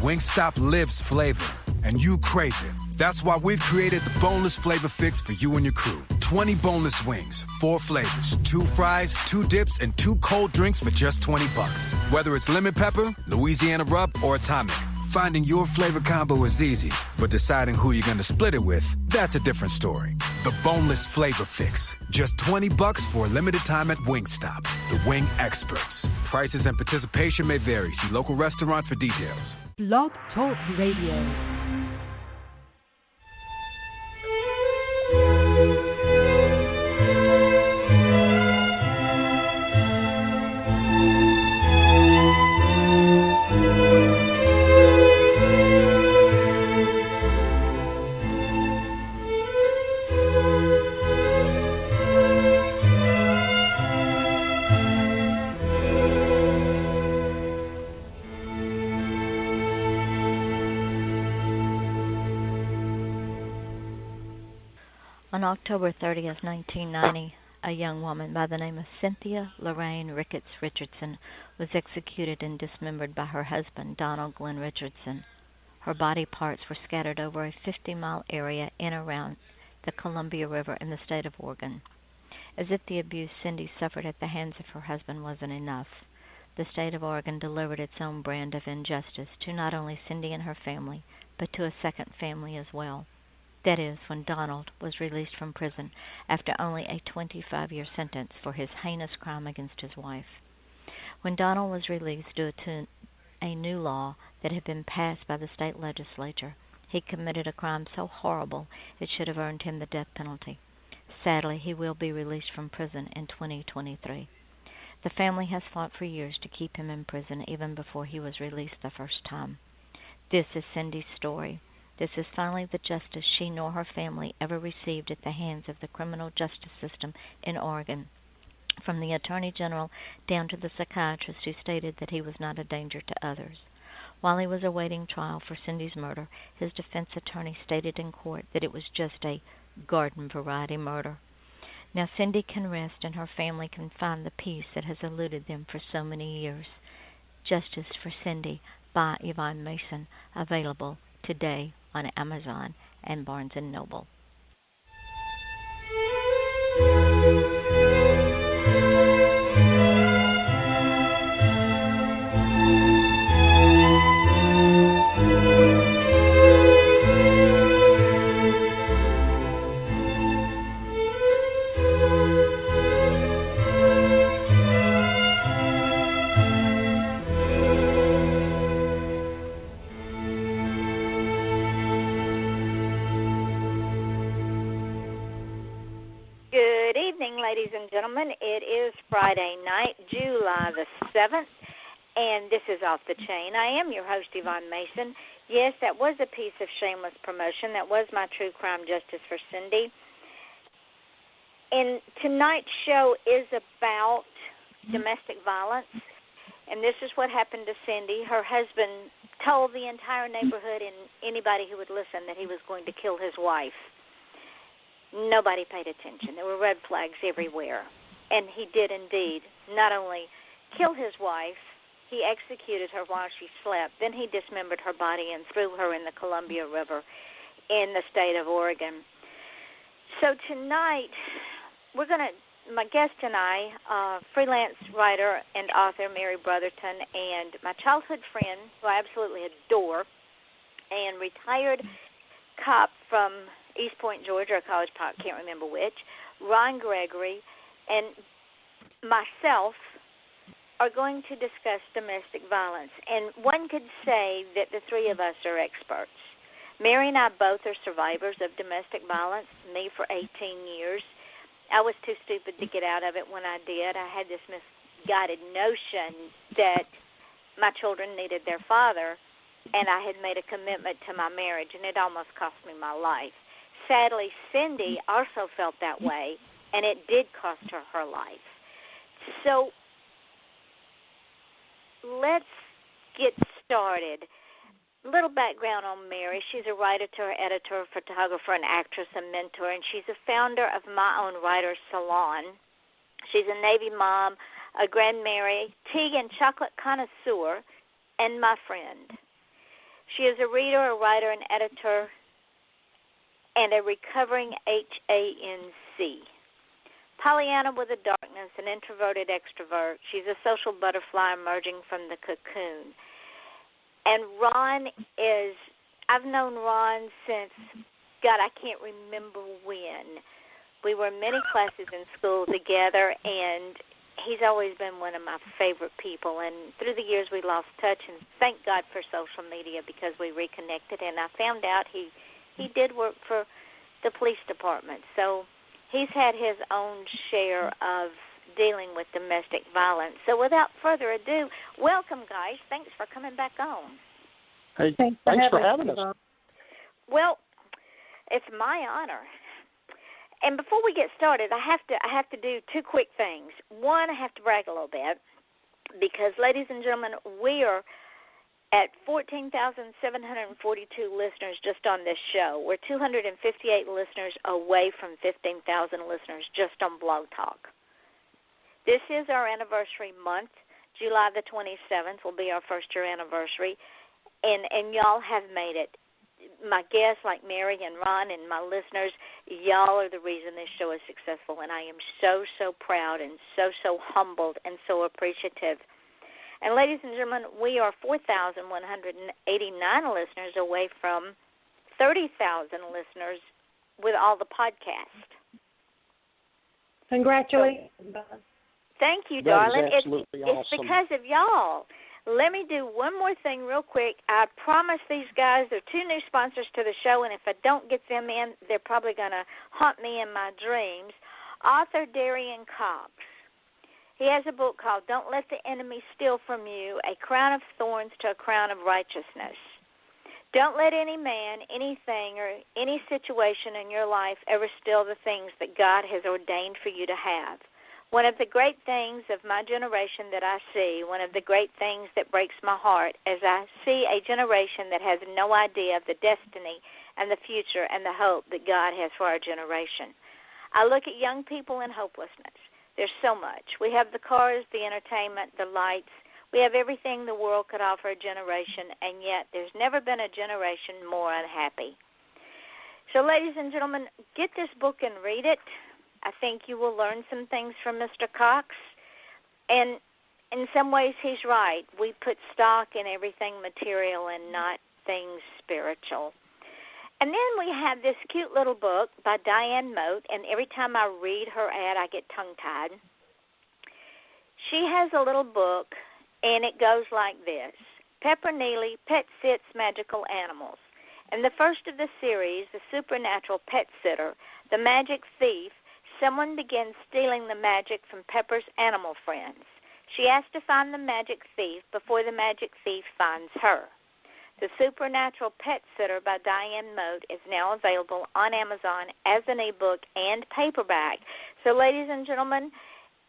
Wingstop lives flavor, and you crave it. That's why we've created the Boneless Flavor Fix for you and your crew. 20 boneless wings, 4 flavors, 2 fries, 2 dips, and 2 cold drinks for just $20. Whether it's lemon pepper, Louisiana rub, or atomic, finding your flavor combo is easy, but deciding who you're going to split it with, that's a different story. The Boneless Flavor Fix. Just $20 for a limited time at Wingstop. The Wing Experts. Prices and participation may vary. See local restaurant for details. Blog Talk Radio. On October 30th, 1990, a young woman by the name of Cynthia Lorraine Ricketts Richardson was executed and dismembered by her husband, Donald Glenn Richardson. Her body parts were scattered over a 50-mile area in and around the Columbia River in the state of Oregon. As if the abuse Cindy suffered at the hands of her husband wasn't enough, the state of Oregon delivered its own brand of injustice to not only Cindy and her family, but to a second family as well. That is, when Donald was released from prison after only a 25-year sentence for his heinous crime against his wife. When Donald was released due to a new law that had been passed by the state legislature, he committed a crime so horrible it should have earned him the death penalty. Sadly, he will be released from prison in 2023. The family has fought for years to keep him in prison even before he was released the first time. This is Cindy's story. This is finally the justice she nor her family ever received at the hands of the criminal justice system in Oregon, from the Attorney General down to the psychiatrist who stated that he was not a danger to others. While he was awaiting trial for Cindy's murder, his defense attorney stated in court that it was just a garden-variety murder. Now Cindy can rest and her family can find the peace that has eluded them for so many years. Justice for Cindy by Yvonne Mason, available today on Amazon and Barnes & Noble. Ladies and gentlemen, it is Friday night, July the 7th, and this is Off the Chain. I am your host, Yvonne Mason. Yes, that was a piece of shameless promotion. That was my True Crime Justice for Cindy. And tonight's show is about domestic violence, and this is what happened to Cindy. Her husband told the entire neighborhood and anybody who would listen that he was going to kill his wife. Nobody paid attention. There were red flags everywhere. And he did indeed not only kill his wife, he executed her while she slept. Then he dismembered her body and threw her in the Columbia River in the state of Oregon. So tonight, my guest and I, freelance writer and author Mary Brotherton, and my childhood friend, who I absolutely adore, and retired cop from East Point, Georgia, or College Park, can't remember which, Ron Gregory, and myself are going to discuss domestic violence. And one could say that the three of us are experts. Mary and I both are survivors of domestic violence, me for 18 years. I was too stupid to get out of it when I did. I had this misguided notion that my children needed their father, and I had made a commitment to my marriage, and it almost cost me my life. Sadly, Cindy also felt that way, and it did cost her her life. So let's get started. A little background on Mary. She's a writer, editor, photographer, and actress, and mentor, and she's a founder of My Own Writers Salon. She's a Navy mom, a Granmary tea and chocolate connoisseur, and my friend. She is a reader, a writer, an editor, and a recovering HANC. Pollyanna with a darkness, an introverted extrovert. She's a social butterfly emerging from the cocoon. And Ron is, I've known Ron since, God, I can't remember when. We were in many classes in school together, and he's always been one of my favorite people. And through the years, we lost touch, and thank God for social media because we reconnected. And I found out he did work for the police department. So he's had his own share of dealing with domestic violence. So without further ado, welcome, guys. Thanks for coming back on. Hey, thanks for having us. Well, it's my honor. And before we get started, I have to do two quick things. One, I have to brag a little bit because, ladies and gentlemen, we are at 14,742 listeners just on this show. We're 258 listeners away from 15,000 listeners just on Blog Talk. This is our anniversary month. July the 27th will be our first-year anniversary, and y'all have made it. My guests like Mary and Ron and my listeners, y'all are the reason this show is successful, and I am so, so proud and so, so humbled and so appreciative. And ladies and gentlemen, we are 4,189 listeners away from 30,000 listeners with all the podcasts. Congratulations. Thank you, darling. That is absolutely awesome. It's because of y'all. Let me do one more thing real quick. I promise these guys, there are two new sponsors to the show, and if I don't get them in, they're probably going to haunt me in my dreams. Author Darian Cox. He has a book called Don't Let the Enemy Steal From You, A Crown of Thorns to a Crown of Righteousness. Don't let any man, anything, or any situation in your life ever steal the things that God has ordained for you to have. One of the great things of my generation that I see, one of the great things that breaks my heart, is I see a generation that has no idea of the destiny and the future and the hope that God has for our generation. I look at young people in hopelessness. There's so much. We have the cars, the entertainment, the lights. We have everything the world could offer a generation, and yet there's never been a generation more unhappy. So, ladies and gentlemen, get this book and read it. I think you will learn some things from Mr. Cox. And in some ways, he's right. We put stock in everything material and not things spiritual. And then we have this cute little book by Diane Moat, and every time I read her ad, I get tongue-tied. She has a little book, and it goes like this. Pepper Neely, Pet Sits Magical Animals. In the first of the series, The Supernatural Pet Sitter, The Magic Thief, someone begins stealing the magic from Pepper's animal friends. She has to find the magic thief before the magic thief finds her. The Supernatural Pet Sitter by Diane Moat is now available on Amazon as an ebook and paperback. So, ladies and gentlemen,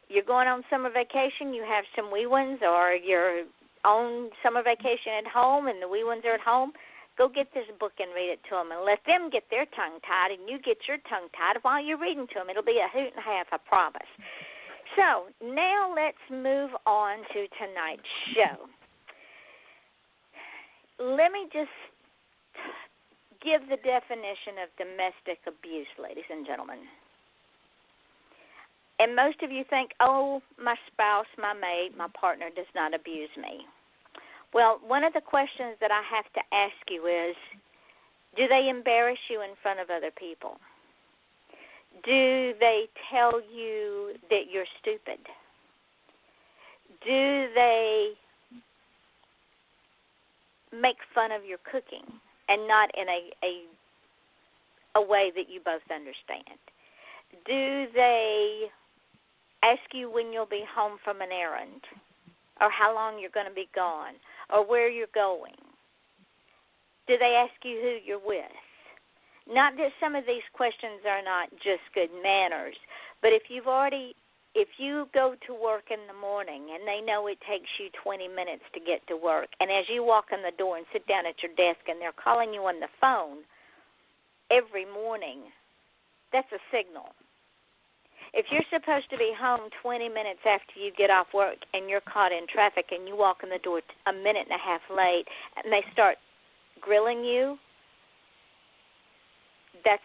you're going on summer vacation, you have some wee ones, or you're on summer vacation at home and the wee ones are at home, go get this book and read it to them and let them get their tongue tied and you get your tongue tied while you're reading to them. It'll be a hoot and a half, I promise. So now let's move on to tonight's show. Let me just give the definition of domestic abuse, ladies and gentlemen. And most of you think, oh, my spouse, my mate, my partner does not abuse me. Well, one of the questions that I have to ask you is, do they embarrass you in front of other people? Do they tell you that you're stupid? Do they make fun of your cooking and not in a way that you both understand? Do they ask you when you'll be home from an errand, or how long you're going to be gone, or where you're going? Do they ask you who you're with? Not that some of these questions are not just good manners, but if you go to work in the morning and they know it takes you 20 minutes to get to work, and as you walk in the door and sit down at your desk and they're calling you on the phone every morning, that's a signal. If you're supposed to be home 20 minutes after you get off work and you're caught in traffic and you walk in the door a minute and a half late and they start grilling you, that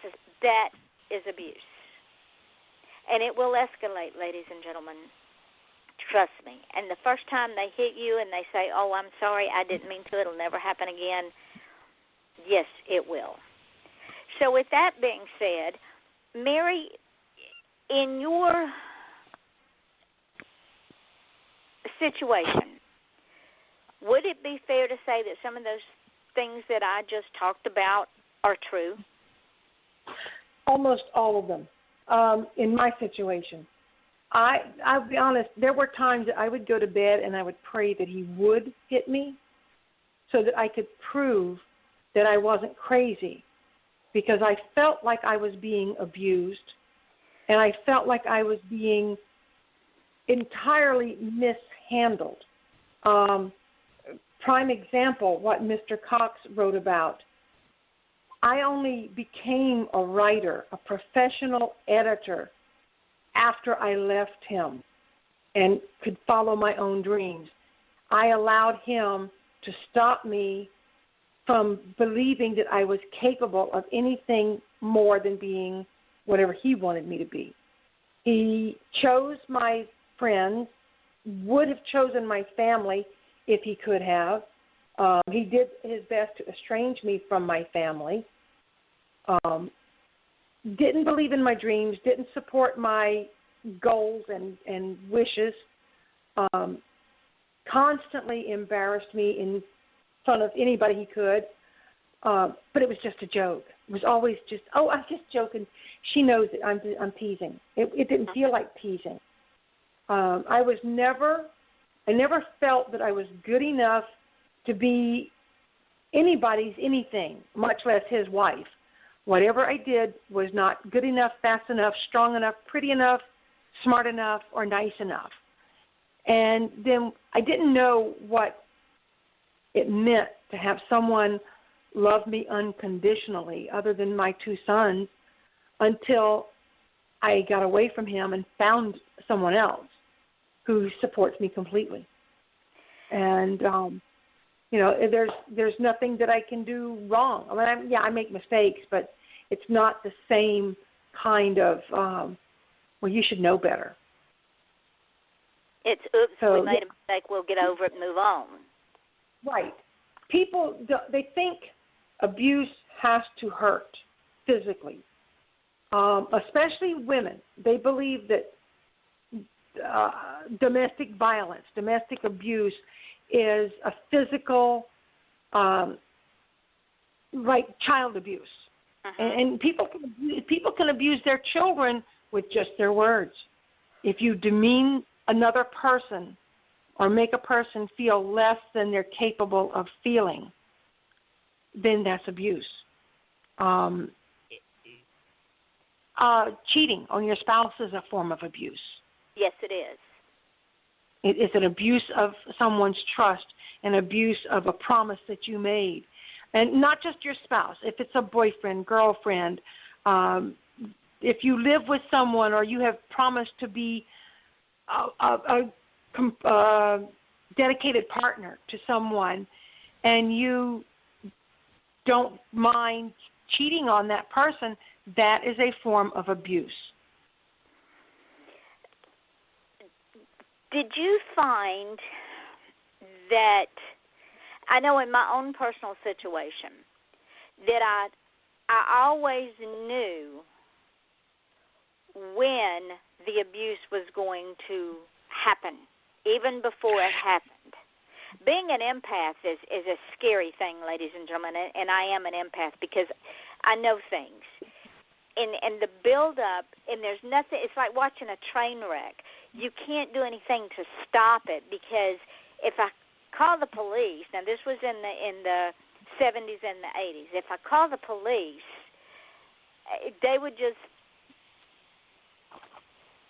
is abuse. And it will escalate, ladies and gentlemen. Trust me. And the first time they hit you and they say, oh, I'm sorry, I didn't mean to, it'll never happen again, yes, it will. So with that being said, Mary, in your situation, would it be fair to say that some of those things that I just talked about are true? Almost all of them. In my situation, I'll be honest, there were times that I would go to bed and I would pray that he would hit me so that I could prove that I wasn't crazy, because I felt like I was being abused and I felt like I was being entirely mishandled. Prime example, what Mr. Cox wrote about. I only became a writer, a professional editor, after I left him and could follow my own dreams. I allowed him to stop me from believing that I was capable of anything more than being whatever he wanted me to be. He chose my friends, would have chosen my family if he could have. He did his best to estrange me from my family. Didn't believe in my dreams, didn't support my goals and wishes, constantly embarrassed me in front of anybody he could, but it was just a joke. It was always just, oh, I'm just joking. She knows that I'm teasing. It didn't feel like teasing. I never felt that I was good enough to be anybody's anything, much less his wife. Whatever I did was not good enough, fast enough, strong enough, pretty enough, smart enough, or nice enough. And then I didn't know what it meant to have someone love me unconditionally other than my two sons until I got away from him and found someone else who supports me completely. And, there's nothing that I can do wrong. I mean, I make mistakes, but it's not the same kind of, you should know better. It's, oops, we made a mistake, we'll get over it and move on. Right. People, they think abuse has to hurt physically, especially women. They believe that domestic violence, domestic abuse is a physical, like child abuse. And people can abuse their children with just their words. If you demean another person or make a person feel less than they're capable of feeling, then that's abuse. Cheating on your spouse is a form of abuse. Yes, it is. It is an abuse of someone's trust, an abuse of a promise that you made. And not just your spouse. If it's a boyfriend, girlfriend, if you live with someone or you have promised to be a dedicated partner to someone and you don't mind cheating on that person, that is a form of abuse. Did you find that, I know in my own personal situation, that I always knew when the abuse was going to happen, even before it happened. Being an empath is a scary thing, ladies and gentlemen, and I am an empath because I know things. And the build-up, and there's nothing, it's like watching a train wreck. You can't do anything to stop it because if I call the police, now this was in the 70s and the 80s, if I call the police, they would just,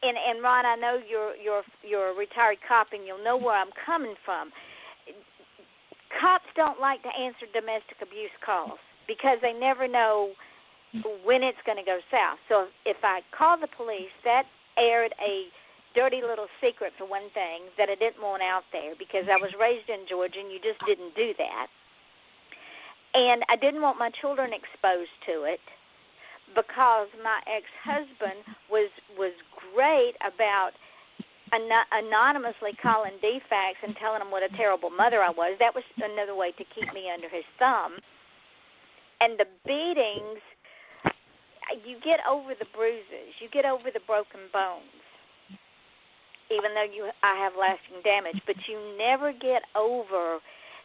and Ron, I know you're a retired cop and you'll know where I'm coming from. Cops don't like to answer domestic abuse calls because they never know when it's going to go south. So if I call the police, that aired a dirty little secret, for one thing, that I didn't want out there because I was raised in Georgia and you just didn't do that. And I didn't want my children exposed to it because my ex-husband was great about anonymously calling DFACS and telling them what a terrible mother I was. That was another way to keep me under his thumb. And the beatings, you get over the bruises, you get over the broken bones, even though I have lasting damage, but you never get over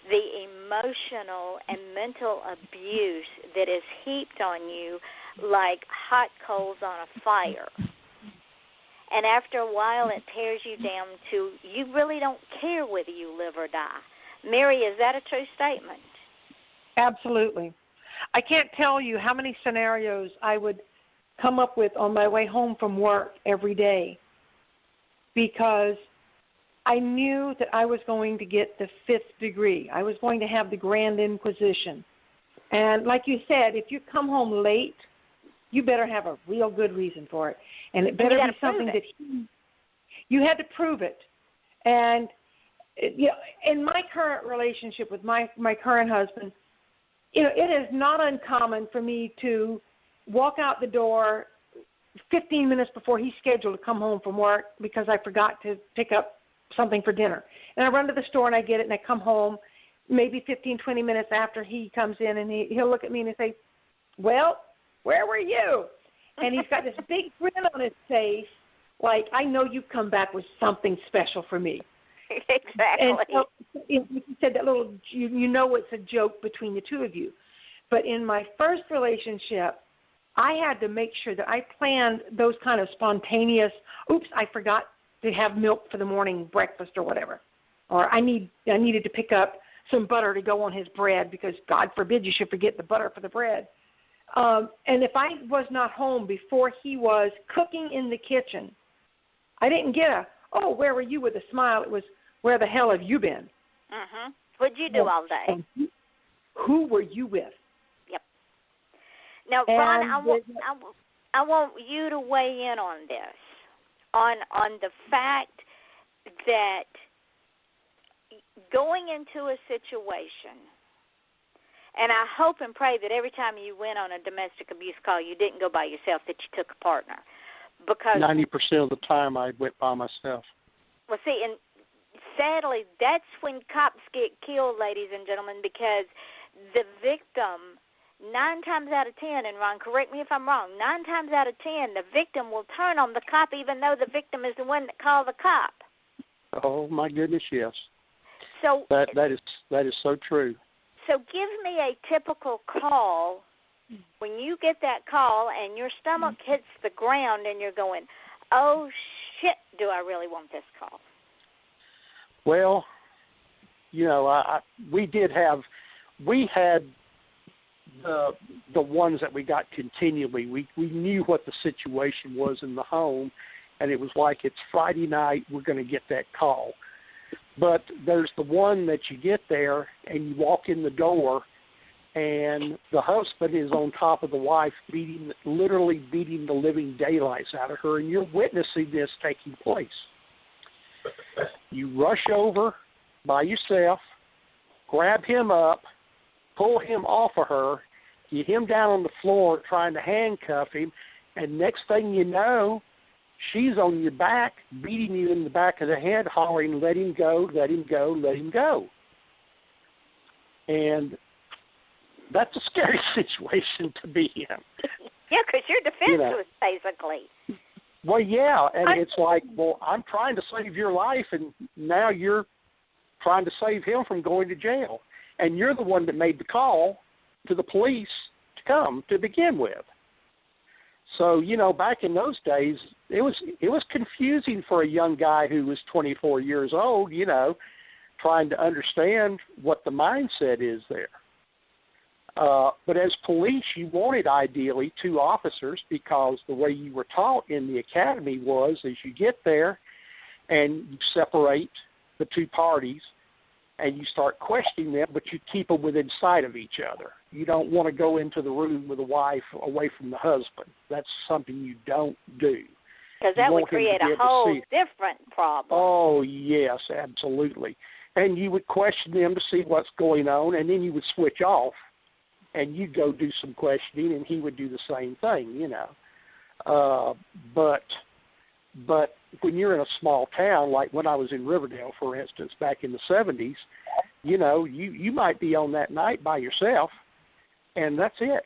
the emotional and mental abuse that is heaped on you like hot coals on a fire. And after a while, it tears you down to you really don't care whether you live or die. Mary, is that a true statement? Absolutely. I can't tell you how many scenarios I would come up with on my way home from work every day because I knew that I was going to get the 5th degree. I was going to have the Grand Inquisition. And like you said, if you come home late, you better have a real good reason for it. And it better be something that you had to prove it. And in my current relationship with my current husband, it is not uncommon for me to walk out the door 15 minutes before he's scheduled to come home from work because I forgot to pick up something for dinner. And I run to the store and I get it and I come home maybe 15, 20 minutes after he comes in and he'll look at me and he'll say, well, where were you? And he's got this big grin on his face like, I know you've come back with something special for me. Exactly. And so, you said that little, it's a joke between the two of you. But in my first relationship, I had to make sure that I planned those kind of spontaneous, oops, I forgot to have milk for the morning breakfast or whatever. Or I needed to pick up some butter to go on his bread because God forbid you should forget the butter for the bread. And if I was not home before he was cooking in the kitchen, I didn't get where were you with a smile? It was, where the hell have you been? Mm-hmm. What'd you do all day? Who were you with? Yep. Now, Ron, I want you to weigh in on this, on the fact that going into a situation, and I hope and pray that every time you went on a domestic abuse call, you didn't go by yourself, that you took a partner. Because 90% of the time I went by myself. Well, see, and sadly, that's when cops get killed, ladies and gentlemen, because the victim, 9 times out of 10, and Ron, correct me if I'm wrong, 9 times out of 10, the victim will turn on the cop even though the victim is the one that called the cop. Oh, my goodness, yes. So that is so true. So give me a typical call when you get that call and your stomach hits the ground and you're going, oh, shit, do I really want this call? Well, we had the ones that we got continually. We knew what the situation was in the home, and it was like it's Friday night, we're going to get that call. But there's the one that you get there and you walk in the door and the husband is on top of the wife, literally beating the living daylights out of her, and you're witnessing this taking place. You rush over by yourself, grab him up, pull him off of her, get him down on the floor trying to handcuff him, and next thing you know, she's on your back, beating you in the back of the head, hollering, let him go, let him go, let him go. And that's a scary situation to be in. Yeah, because you're defenseless, basically. Well, yeah, and it's like, well, I'm trying to save your life, and now you're trying to save him from going to jail. And you're the one that made the call to the police to come to begin with. So, back in those days, it was confusing for a young guy who was 24 years old, trying to understand what the mindset is there. But as police, you wanted ideally 2 officers because the way you were taught in the academy was as you get there and you separate the 2 parties and you start questioning them, but you keep them within sight of each other. You don't want to go into the room with the wife away from the husband. That's something you don't do. Because that would create a whole different problem. Oh, yes, absolutely. And you would question them to see what's going on, and then you would switch off and you'd go do some questioning, and he would do the same thing, you know. But when you're in a small town, like when I was in Riverdale, for instance, back in the 70s, you know, you might be on that night by yourself, and that's it.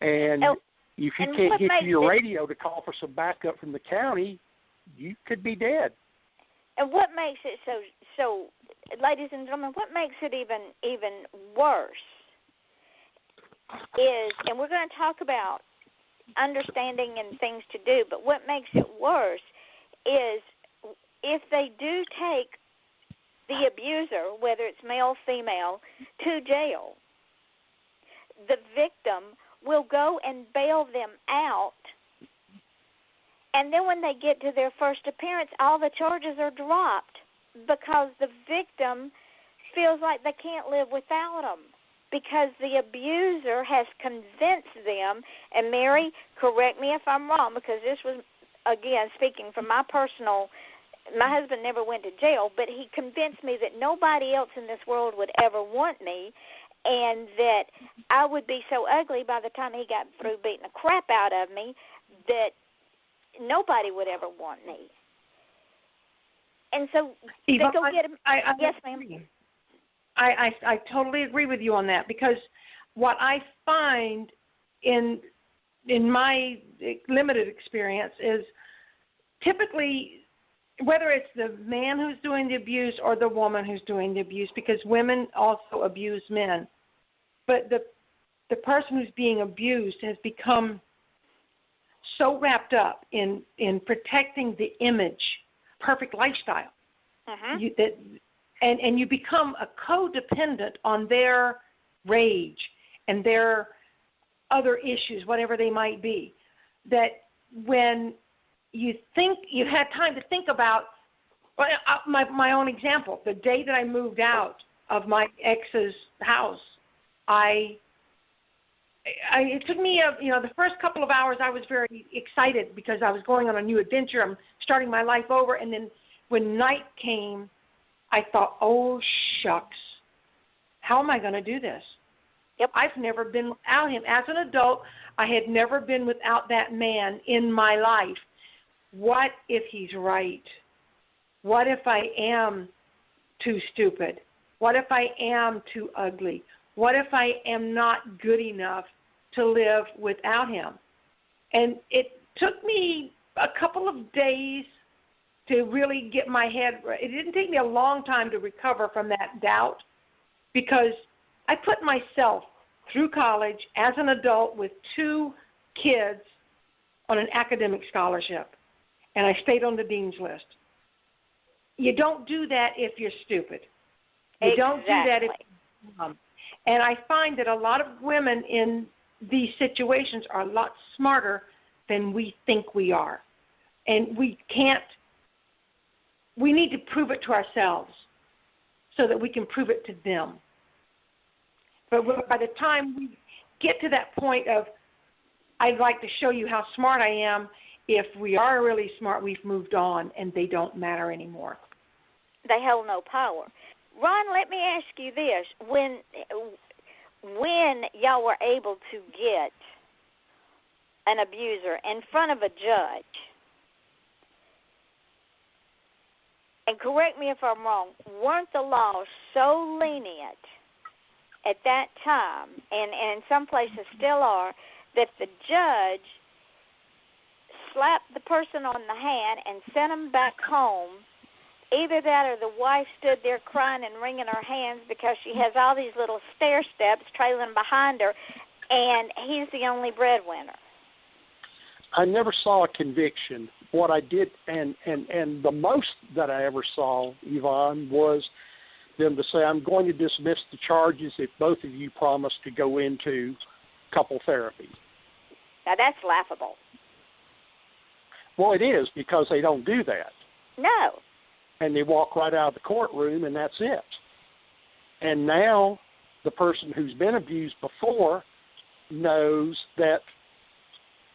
And if you can't get to your radio to call for some backup from the county, you could be dead. And what makes it so, ladies and gentlemen, what makes it even worse is, and we're going to talk about understanding and things to do, but what makes it worse is if they do take the abuser, whether it's male, female, to jail, the victim will go and bail them out, and then when they get to their first appearance, all the charges are dropped because the victim feels like they can't live without them, because the abuser has convinced them. And Mary, correct me if I'm wrong, because this was, again, speaking from my husband never went to jail, but he convinced me that nobody else in this world would ever want me, and that I would be so ugly by the time he got through beating the crap out of me that nobody would ever want me. And so they go get him. Yes, ma'am. I totally agree with you on that, because what I find in my limited experience is typically, whether it's the man who's doing the abuse or the woman who's doing the abuse, because women also abuse men, but the person who's being abused has become so wrapped up in protecting the image, perfect lifestyle, and you become a codependent on their rage and their other issues, whatever they might be, that when you think you've had time to think about, my own example, the day that I moved out of my ex's house, it took me, the first couple of hours I was very excited because I was going on a new adventure. I'm starting my life over. And then when night came, I thought, oh, shucks, how am I going to do this? Yep. I've never been without him. As an adult, I had never been without that man in my life. What if he's right? What if I am too stupid? What if I am too ugly? What if I am not good enough to live without him? And it took me a couple of days to really get my head right. It didn't take me a long time to recover from that doubt, because I put myself through college as an adult with 2 kids on an academic scholarship, and I stayed on the dean's list. You don't do that if you're stupid. You don't do that if you're dumb. And I find that a lot of women in these situations are a lot smarter than we think we are. And we need to prove it to ourselves so that we can prove it to them. But by the time we get to that point of, I'd like to show you how smart I am, if we are really smart, we've moved on and they don't matter anymore. They hold no power. Ron, let me ask you this. When y'all were able to get an abuser in front of a judge, and correct me if I'm wrong, weren't the laws so lenient at that time, and in some places still are, that the judge slapped the person on the hand and sent them back home? Either that or the wife stood there crying and wringing her hands because she has all these little stair steps trailing behind her, and he's the only breadwinner. I never saw a conviction. What I did, and the most that I ever saw, Yvonne, was them to say, I'm going to dismiss the charges if both of you promise to go into couple therapy. Now, that's laughable. Well, it is, because they don't do that. No. And they walk right out of the courtroom, and that's it. And now the person who's been abused before knows that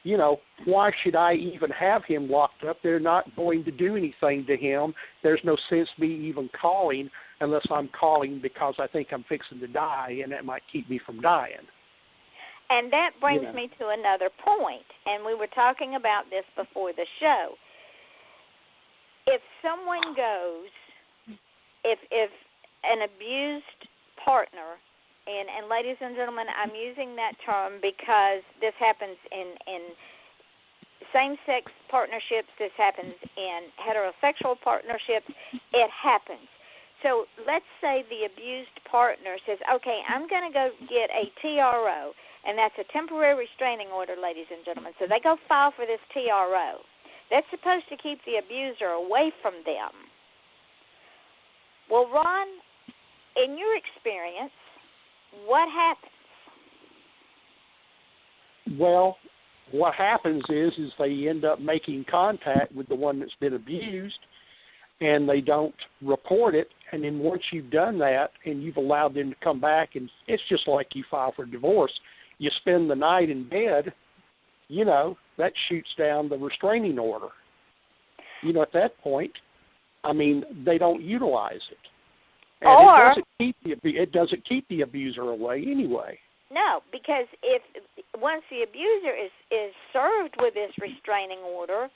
you know, why should I even have him locked up? They're not going to do anything to him. There's no sense me even calling unless I'm calling because I think I'm fixing to die, and that might keep me from dying. And that brings me to another point, and we were talking about this before the show. If someone goes, if an abused partner, and ladies and gentlemen, I'm using that term because this happens in same-sex partnerships, this happens in heterosexual partnerships, it happens. So let's say the abused partner says, okay, I'm going to go get a TRO, and that's a temporary restraining order, ladies and gentlemen. So they go file for this TRO. That's supposed to keep the abuser away from them. Well, Ron, in your experience, what happens? Well, what happens is they end up making contact with the one that's been abused, and they don't report it. And then once you've done that and you've allowed them to come back, and it's just like you file for divorce. You spend the night in bed, you know, that shoots down the restraining order. You know, at that point, I mean, they don't utilize it. And it doesn't keep the abuser away anyway. No, because if once the abuser is served with this restraining order,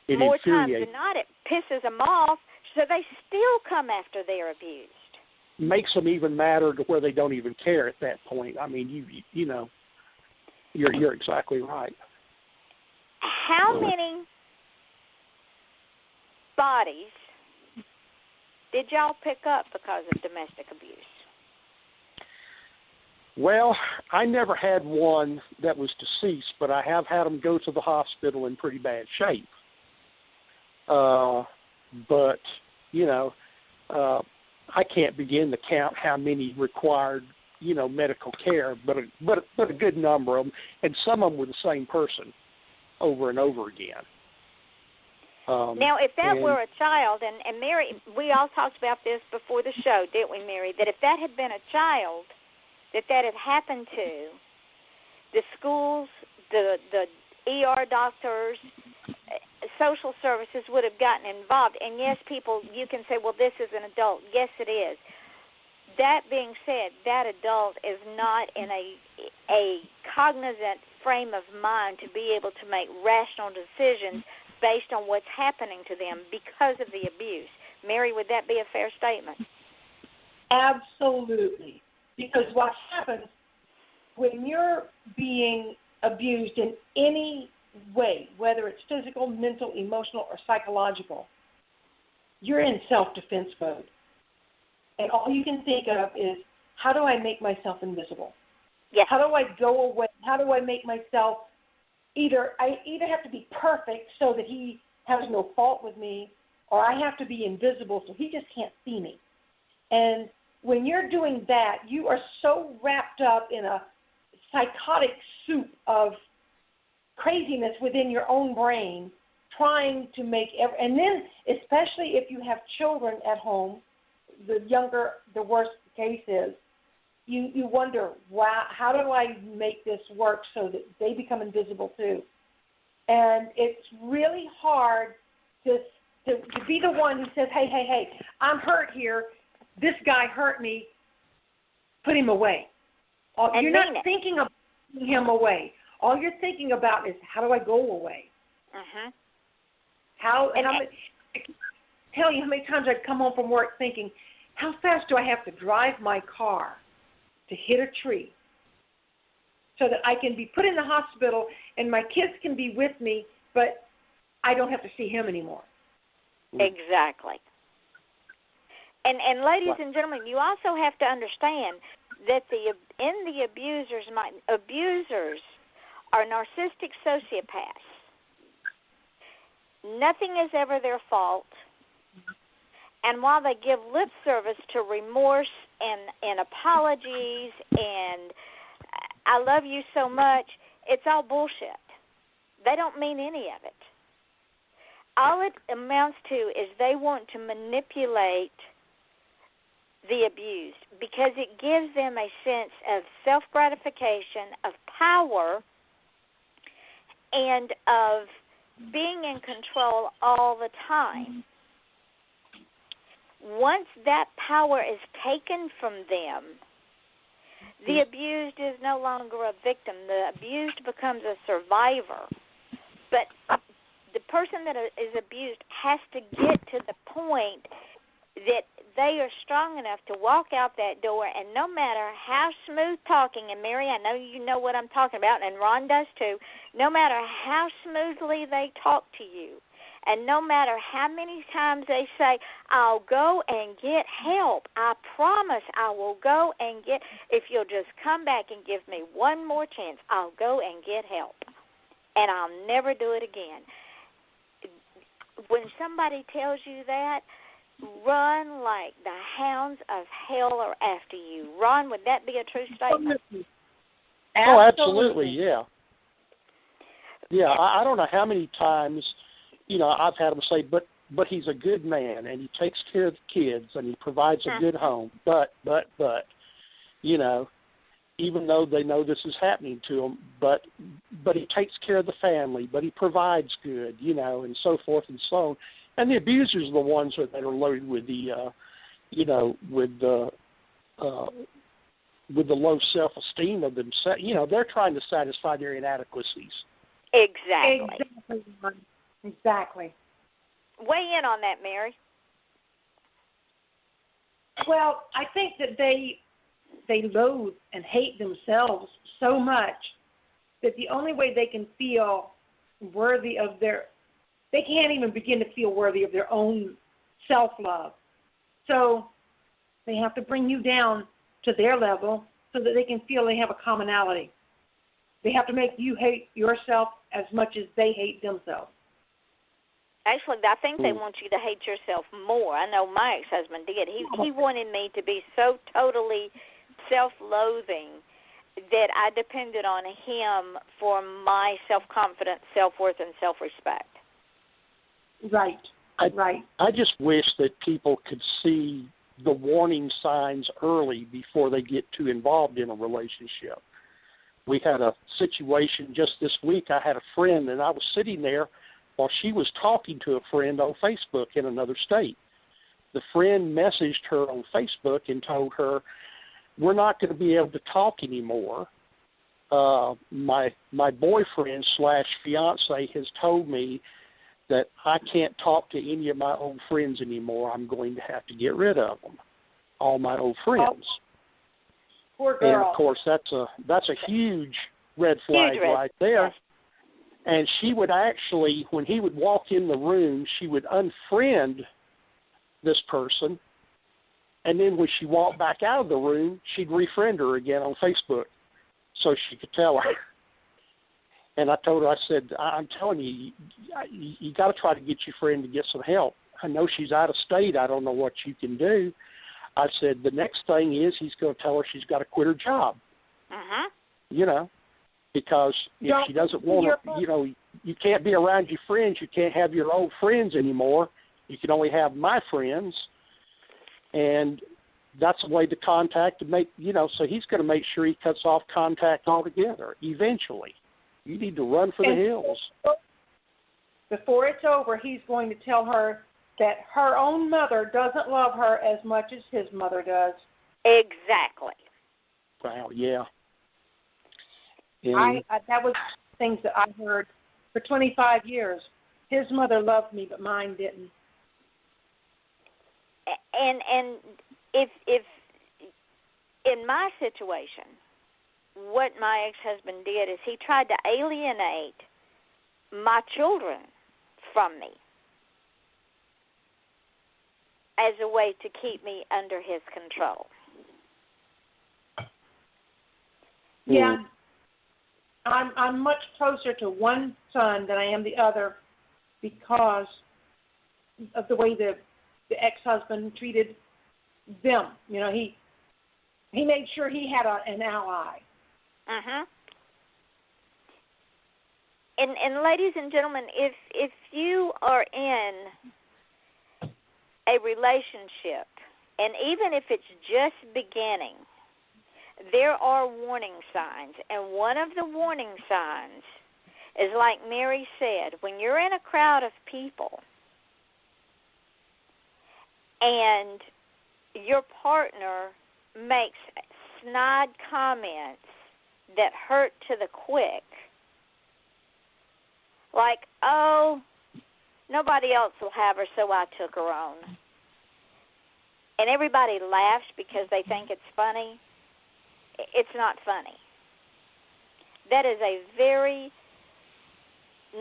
more times than not, it pisses them off, so they still come after their abused. Makes them even madder to where they don't even care at that point. I mean, you know, you're exactly right. How many bodies did y'all pick up because of domestic abuse? Well, I never had one that was deceased, but I have had them go to the hospital in pretty bad shape. But, you know, I can't begin to count how many required, you know, medical care, but a good number of them, and some of them were the same person over and over again. Now, if that were a child, and Mary, we all talked about this before the show, didn't we, Mary, that if that had been a child that had happened to, the schools, the ER doctors, social services would have gotten involved. And yes, people, you can say, well, this is an adult. Yes, it is. That being said, that adult is not in a cognizant frame of mind to be able to make rational decisions based on what's happening to them because of the abuse. Mary, would that be a fair statement? Absolutely. Because what happens when you're being abused in any way, whether it's physical, mental, emotional, or psychological, you're in self-defense mode. And all you can think of is, how do I make myself invisible? Yes. How do I go away? How do I make myself I either have to be perfect so that he has no fault with me, or I have to be invisible so he just can't see me. And when you're doing that, you are so wrapped up in a psychotic soup of craziness within your own brain, trying to make and then especially if you have children at home, the younger, the worse the case is, you wonder, wow, how do I make this work so that they become invisible too? And it's really hard to be the one who says, hey, I'm hurt here. This guy hurt me. Put him away. You're not thinking of putting him away. All you're thinking about is, how do I go away? Uh-huh. Tell you how many times I'd come home from work thinking, how fast do I have to drive my car to hit a tree so that I can be put in the hospital and my kids can be with me, but I don't have to see him anymore. Exactly. And ladies and gentlemen, you also have to understand that the abusers are narcissistic sociopaths. Nothing is ever their fault. And while they give lip service to remorse and apologies and I love you so much, it's all bullshit. They don't mean any of it. All it amounts to is they want to manipulate the abused because it gives them a sense of self-gratification, of power, and of being in control all the time. Once that power is taken from them, the abused is no longer a victim. The abused becomes a survivor. But the person that is abused has to get to the point that they are strong enough to walk out that door, and no matter how smooth talking, and Mary, I know you know what I'm talking about, and Ron does too, no matter how smoothly they talk to you, and no matter how many times they say, I'll go and get help, I promise I will go and get, if you'll just come back and give me one more chance, I'll go and get help, and I'll never do it again. When somebody tells you that, run like the hounds of hell are after you. Ron, would that be a true statement? Oh, absolutely, yeah. Yeah, I don't know how many times, I've had them say, but he's a good man, and he takes care of the kids, and he provides a good home. But, even though they know this is happening to him, but he takes care of the family, but he provides good, and so forth and so on. And the abusers are the ones that are loaded with the, with the low self-esteem of themselves. They're trying to satisfy their inadequacies. Exactly. Weigh in on that, Mary. Well, I think that they loathe and hate themselves so much that the only way they can feel worthy of they can't even begin to feel worthy of their own self-love. So they have to bring you down to their level so that they can feel they have a commonality. They have to make you hate yourself as much as they hate themselves. Actually, I think they want you to hate yourself more. I know my ex-husband did. He wanted me to be so totally self-loathing that I depended on him for my self-confidence, self-worth, and self-respect. Right. I just wish that people could see the warning signs early before they get too involved in a relationship. We had a situation just this week. I had a friend, and I was sitting there while she was talking to a friend on Facebook in another state. The friend messaged her on Facebook and told her, we're not going to be able to talk anymore. My boyfriend / fiance has told me that I can't talk to any of my old friends anymore. I'm going to have to get rid of them, all my old friends. Poor girl. And of course, that's a huge red flag right there. Yes. And she would actually, when he would walk in the room, she would unfriend this person, and then when she walked back out of the room, she'd refriend her again on Facebook so she could tell her. And I told her, I said, I'm telling you, you got to try to get your friend to get some help. I know she's out of state. I don't know what you can do. I said, the next thing is he's going to tell her she's got to quit her job. Because if she doesn't want to, you can't be around your friends. You can't have your old friends anymore. You can only have my friends. And that's a way to contact to make, so he's going to make sure he cuts off contact altogether eventually. You need to run for the hills. Before it's over, he's going to tell her that her own mother doesn't love her as much as his mother does. Exactly. Wow, yeah. That was things that I heard for 25 years. His mother loved me, but mine didn't. And if in my situation, what my ex-husband did is he tried to alienate my children from me as a way to keep me under his control. Yeah. I'm much closer to one son than I am the other because of the way the ex-husband treated them. He made sure he had an ally. And ladies and gentlemen, if you are in a relationship, and even if it's just beginning, there are warning signs, and one of the warning signs is like Mary said, when you're in a crowd of people and your partner makes snide comments that hurt to the quick, like, oh, nobody else will have her, so I took her on, and everybody laughs because they think it's funny, it's not funny. That is a very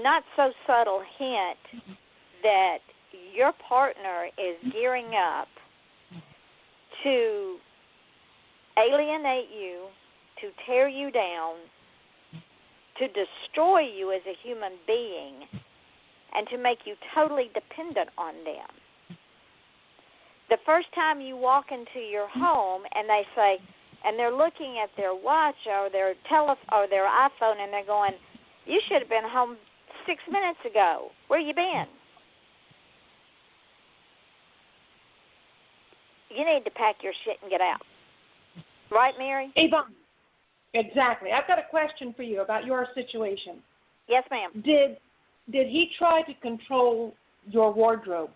not so subtle hint that your partner is gearing up to alienate you, to tear you down, to destroy you as a human being, and to make you totally dependent on them. The first time you walk into your home and they say, and they're looking at their watch or their or their iPhone, and they're going, you should have been home 6 minutes ago. Where you been? You need to pack your shit and get out. Right, Mary? Yvonne, exactly. I've got a question for you about your situation. Yes, ma'am. Did he try to control your wardrobe?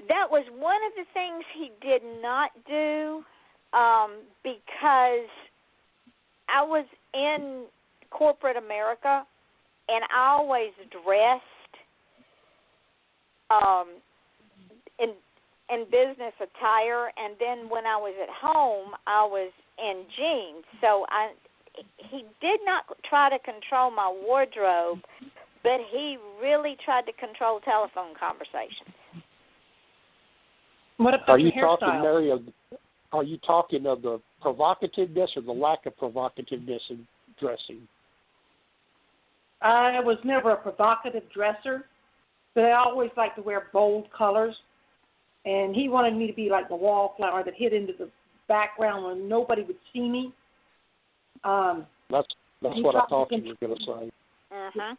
That was one of the things he did not do because I was in corporate America and I always dressed in business attire, and then when I was at home, I was in jeans. So he did not try to control my wardrobe, but he really tried to control telephone conversations. What about your hairstyle? Talking, Mary, are you talking of the provocativeness or the lack of provocativeness in dressing? I was never a provocative dresser, but I always liked to wear bold colors. And he wanted me to be like the wallflower that hid into the background where nobody would see me. That's what I thought you were going to say. Uh-huh.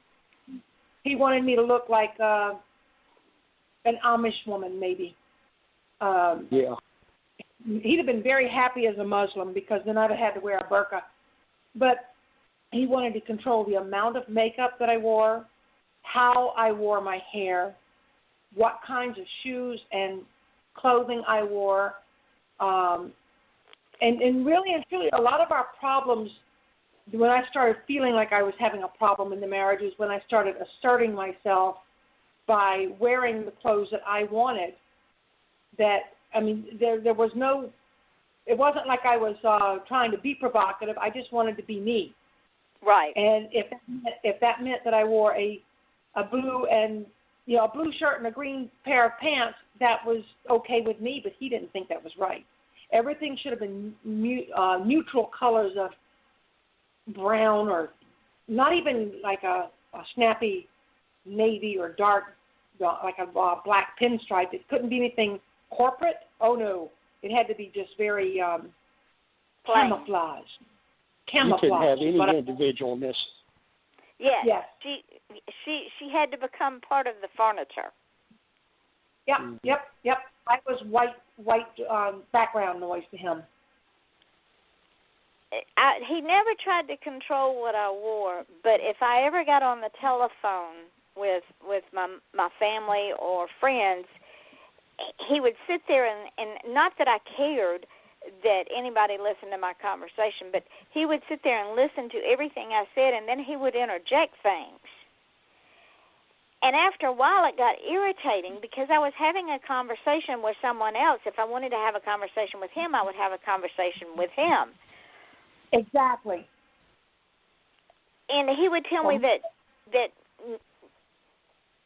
He wanted me to look like an Amish woman, maybe. Yeah. He'd have been very happy as a Muslim because then I'd have had to wear a burqa. But he wanted to control the amount of makeup that I wore, how I wore my hair, what kinds of shoes and clothing I wore. And really and truly, a lot of our problems, when I started feeling like I was having a problem in the marriage, is when I started asserting myself by wearing the clothes that I wanted. There was no, it wasn't like I was trying to be provocative. I just wanted to be me. Right. And if that meant that I wore a blue and a blue shirt and a green pair of pants, that was okay with me, but he didn't think that was right. Everything should have been neutral colors of brown, or not even like a snappy navy or dark, like a black pinstripe. It couldn't be anything corporate. Oh, no. It had to be just very camouflage. You couldn't have any individualness. Yes. Yes. She had to become part of the furniture. Yep, yep. I was white background noise to him. He never tried to control what I wore, but if I ever got on the telephone with my family or friends, he would sit there and not that I cared that anybody listened to my conversation, but he would sit there and listen to everything I said, and then he would interject things. And after a while, it got irritating because I was having a conversation with someone else. If I wanted to have a conversation with him, I would have a conversation with him. Exactly. And he would tell me that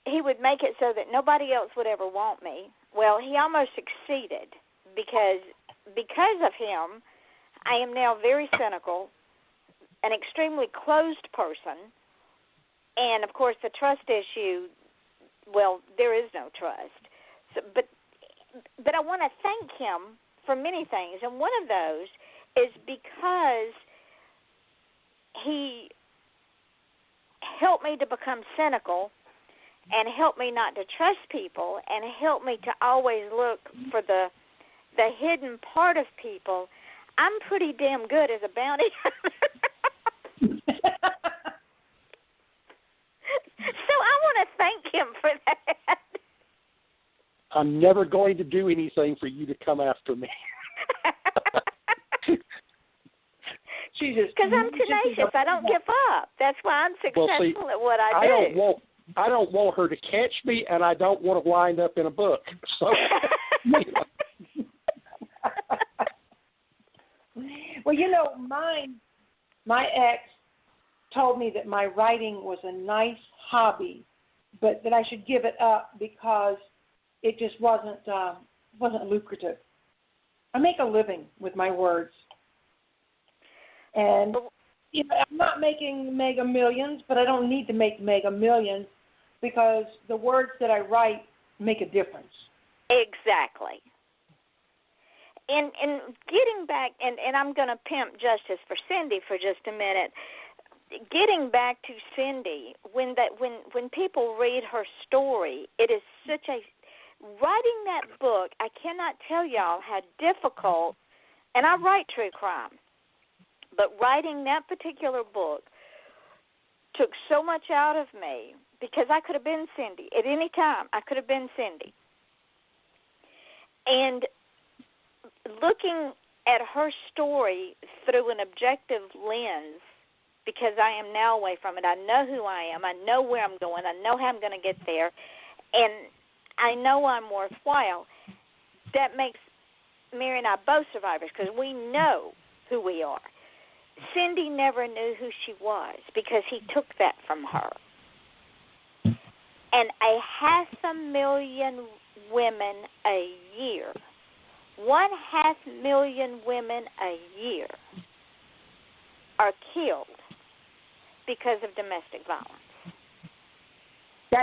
he would make it so that nobody else would ever want me. Well, he almost succeeded because of him, I am now very cynical, an extremely closed person. And, of course, the trust issue, well, there is no trust. So, but I want to thank him for many things. And one of those is because he helped me to become cynical and helped me not to trust people and helped me to always look for the hidden part of people. I'm pretty damn good as a bounty hunter. for that. I'm never going to do anything for you to come after me. Because I'm tenacious. I don't give up. That's why I'm successful at what I do. I don't want her to catch me, and I don't want to wind up in a book. So, well, you know, my ex told me that my writing was a nice hobby, but that I should give it up because it just wasn't lucrative. I make a living with my words. And you know, I'm not making mega millions, but I don't need to make mega millions because the words that I write make a difference. Exactly. And getting back, and I'm going to pimp justice for Cindy for just a minute. Getting back to Cindy, when people read her story, it is such a writing that book. I cannot tell y'all how difficult, and I write true crime. But writing that particular book took so much out of me because I could have been Cindy. At any time, I could have been Cindy. And looking at her story through an objective lens, because I am now away from it, I know who I am, I know where I'm going, I know how I'm going to get there, and I know I'm worthwhile. That makes Mary and I both survivors because we know who we are. Cindy never knew who she was because he took that from her. And 500,000 women a year, 500,000 women a year are killed because of domestic violence.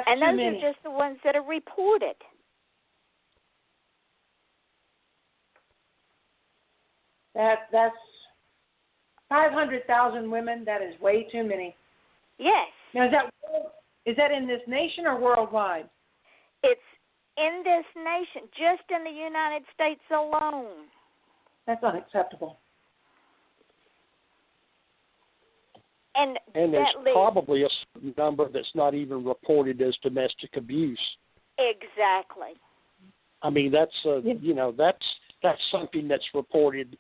And those are just the ones that are reported. That's 500,000 women. That is way too many. Yes. Now, is that in this nation or worldwide? It's in this nation, just in the United States alone. That's unacceptable. And there's probably a number that's not even reported as domestic abuse. Exactly. I mean, that's that's something that's reported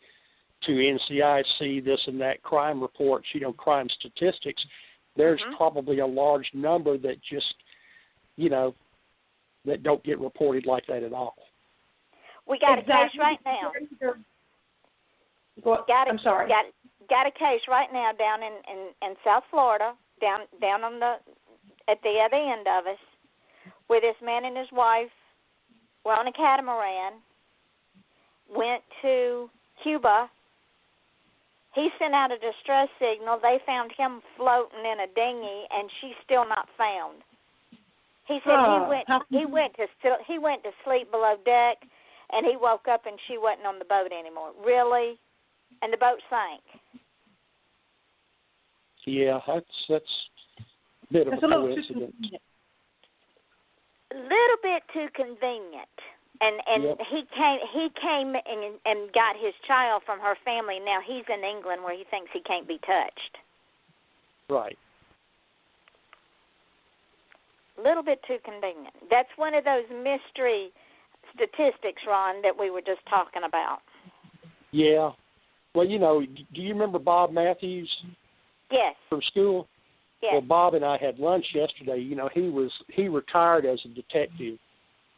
to NCIC, this and that, crime reports, crime statistics. There's probably a large number that just, that don't get reported like that at all. We got a case right now. I'm sorry. Got a case right now down in South Florida, down on at the other end of us, where this man and his wife were on a catamaran, went to Cuba. He sent out a distress signal. They found him floating in a dinghy, and she's still not found. He said he went to sleep below deck, and he woke up and she wasn't on the boat anymore. Really? And the boat sank. Yeah, that's a bit of a coincidence. A little bit too convenient. And yep. he came and got his child from her family. Now he's in England where he thinks he can't be touched. Right. A little bit too convenient. That's one of those mystery statistics, Ron, that we were just talking about. Yeah. Well, do you remember Bob Matthews? Yes. From school? Yes. Well, Bob and I had lunch yesterday. He retired as a detective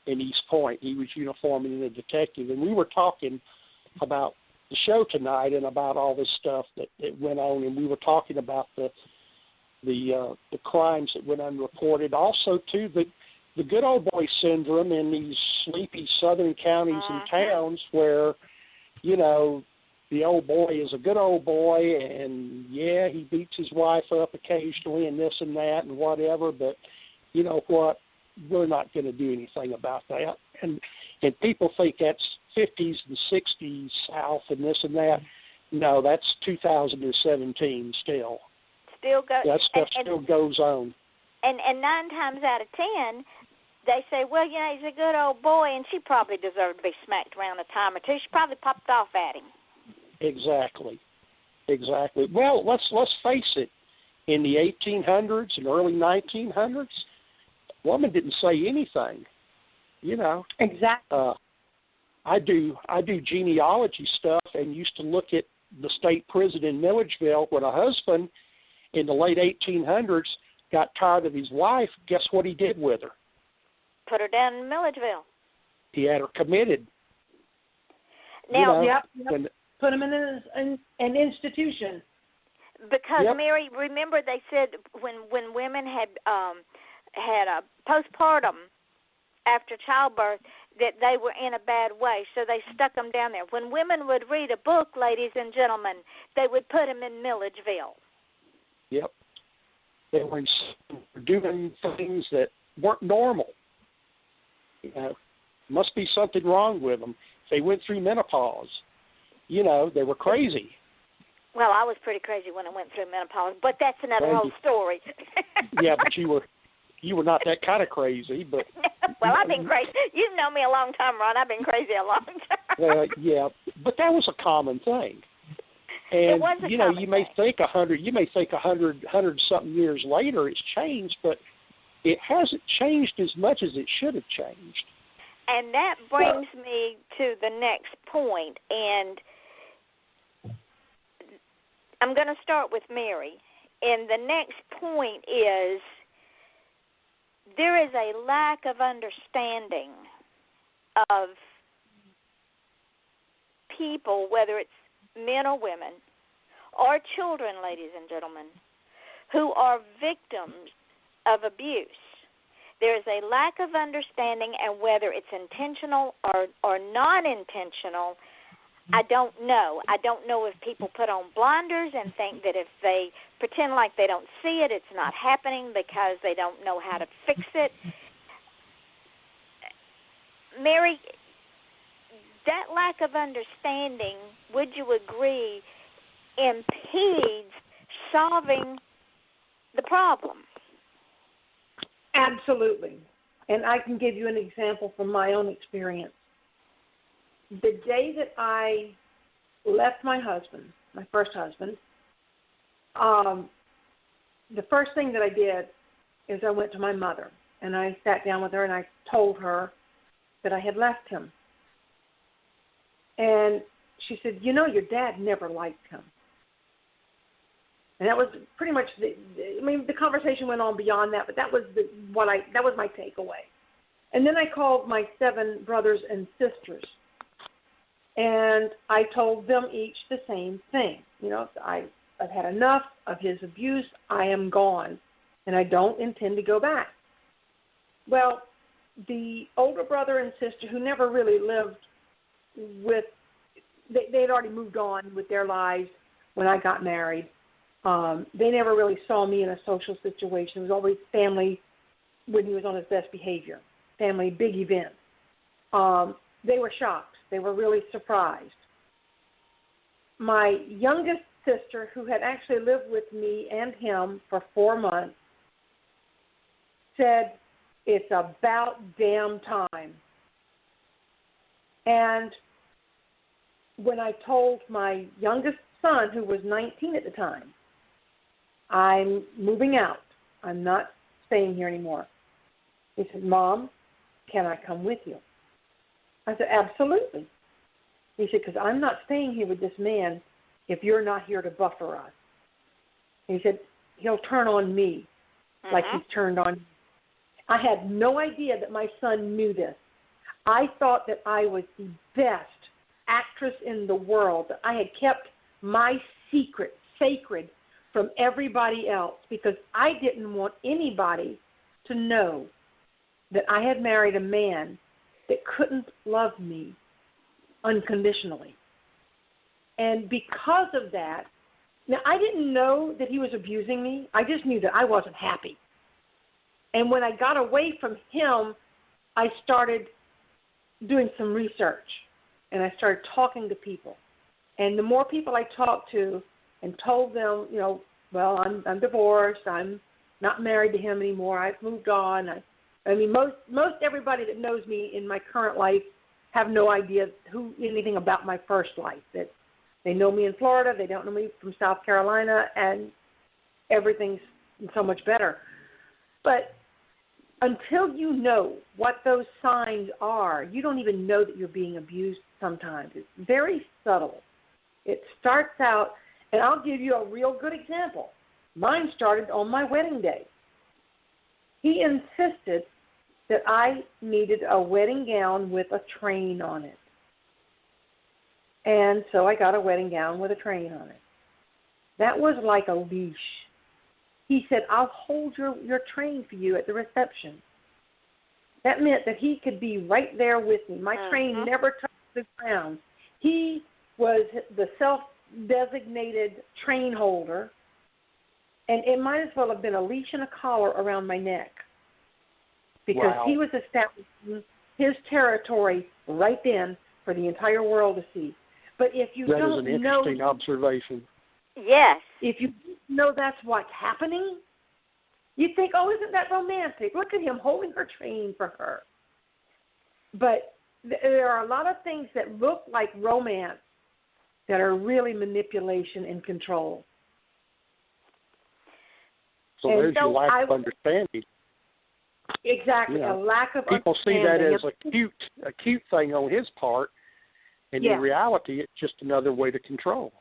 in East Point. He was uniforming as a detective, and we were talking about the show tonight and about all this stuff that went on, and we were talking about the crimes that went unreported. Also, too, the good old boy syndrome in these sleepy southern counties and towns where, the old boy is a good old boy, and, yeah, he beats his wife up occasionally and this and that and whatever, but you know what? We're not going to do anything about that. And people think that's 50s and 60s South and this and that. No, that's 2017 still. Still goes. That stuff still goes on. And 9 times out of 10, they say, well, he's a good old boy, and she probably deserved to be smacked around a time or two. She probably popped off at him. Exactly. Well, let's face it. In the 1800s and early 1900s, woman didn't say anything. You know. Exactly. I do genealogy stuff and used to look at the state prison in Milledgeville when a husband in the late 1800s got tired of his wife. Guess what he did with her? Put her down in Milledgeville. He had her committed. Now, put him in an institution. Because Mary, remember they said when women had a postpartum after childbirth that they were in a bad way, so they stuck them down there. When women would read a book, ladies and gentlemen, they would put them in Milledgeville. Yep. They were doing things that weren't normal. You know, must be something wrong with them. They went through menopause. You know, they were crazy. Well, I was pretty crazy when I went through menopause, but that's another whole story. Yeah, but you were not that kind of crazy. But well, I've been crazy. You've known me a long time, Ron. I've been crazy a long time. Well, yeah, but that was a common thing. And it was a you know, common you may thing. think 100 something years later it's changed, but it hasn't changed as much as it should have changed. And that brings me to the next point, and I'm going to start with Mary. And the next point is there is a lack of understanding of people, whether it's men or women, or children, ladies and gentlemen, who are victims of abuse. There is a lack of understanding, and whether it's intentional or non-intentional, I don't know. I don't know if people put on blinders and think that if they pretend like they don't see it, it's not happening because they don't know how to fix it. Mary, that lack of understanding, would you agree, impedes solving the problem? Absolutely. And I can give you an example from my own experience. The day that I left my husband, my first husband, the first thing that I did is I went to my mother, and I sat down with her, and I told her that I had left him. And she said, you know, your dad never liked him. And that was pretty much the conversation went on beyond that, but that was my takeaway. And then I called my 7 brothers and sisters, and I told them each the same thing. You know, I've had enough of his abuse. I am gone, and I don't intend to go back. Well, the older brother and sister who never really lived with, they had already moved on with their lives when I got married. They never really saw me in a social situation. It was always family when he was on his best behavior, family big events. They were shocked. They were really surprised. My youngest sister, who had actually lived with me and him for 4 months, said, it's about damn time. And when I told my youngest son, who was 19 at the time, I'm moving out. I'm not staying here anymore. He said, Mom, can I come with you? I said, absolutely. He said, because I'm not staying here with this man if you're not here to buffer us. He said, he'll turn on me like he's turned on you. I had no idea that my son knew this. I thought that I was the best actress in the world, that I had kept my secret sacred from everybody else because I didn't want anybody to know that I had married a man that couldn't love me unconditionally. And because of that, now I didn't know that he was abusing me. I just knew that I wasn't happy. And when I got away from him, I started doing some research, and I started talking to people. And the more people I talked to and told them, you know, well, I'm divorced, I'm not married to him anymore, I've moved on. I mean, most everybody that knows me in my current life have no idea anything about my first life. That they know me in Florida, they don't know me from South Carolina, and everything's so much better. But until you know what those signs are, you don't even know that you're being abused sometimes. It's very subtle. It starts out, and I'll give you a real good example. Mine started on my wedding day. He insisted that I needed a wedding gown with a train on it. And so I got a wedding gown with a train on it. That was like a leash. He said, I'll hold your train for you at the reception. That meant that he could be right there with me. My train never touched the ground. He was the self-designated train holder, and it might as well have been a leash and a collar around my neck, because he was establishing his territory right then for the entire world to see. But if you that don't is an know, interesting observation. Yes. if you know that's what's happening, you think, oh, isn't that romantic? Look at him holding her train for her. But there are a lot of things that look like romance that are really manipulation and control. So And there's so your lack of understanding. Exactly, You know, a lack of people see understanding. that as a cute thing on his part, and in reality, it's just another way to control.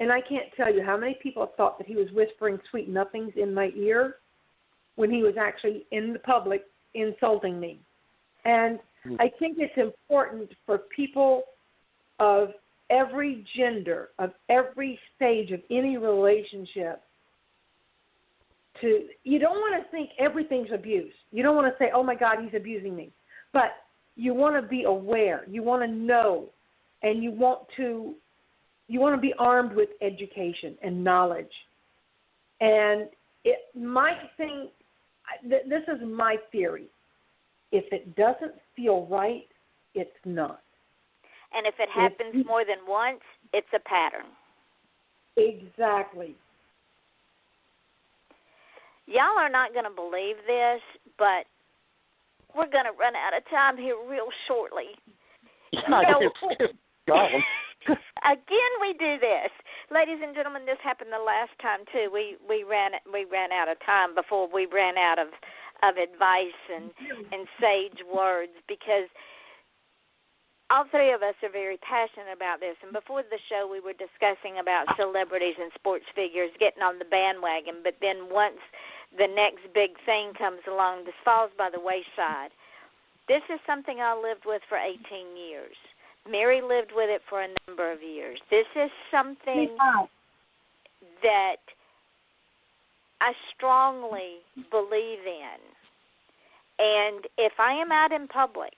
And I can't tell you how many people thought that he was whispering sweet nothings in my ear when he was actually in the public insulting me. And I think it's important for people of every gender, of every stage of any relationship, you don't want to think everything's abuse. You don't want to say, oh, my God, he's abusing me. But you want to be aware. You want to know. And you want to be armed with education and knowledge. And this is my theory. If it doesn't feel right, it's not. And if it happens more than once, it's a pattern. Exactly. Y'all are not going to believe this, but we're going to run out of time here real shortly. It's gone. Again, we do this, ladies and gentlemen. This happened the last time too. We ran out of time before we ran out of advice and sage words, because all three of us are very passionate about this. And before the show, we were discussing about celebrities and sports figures getting on the bandwagon. But then once the next big thing comes along, this falls by the wayside. This is something I lived with for 18 years. Mary lived with it for a number of years. This is something that I strongly believe in. And if I am out in public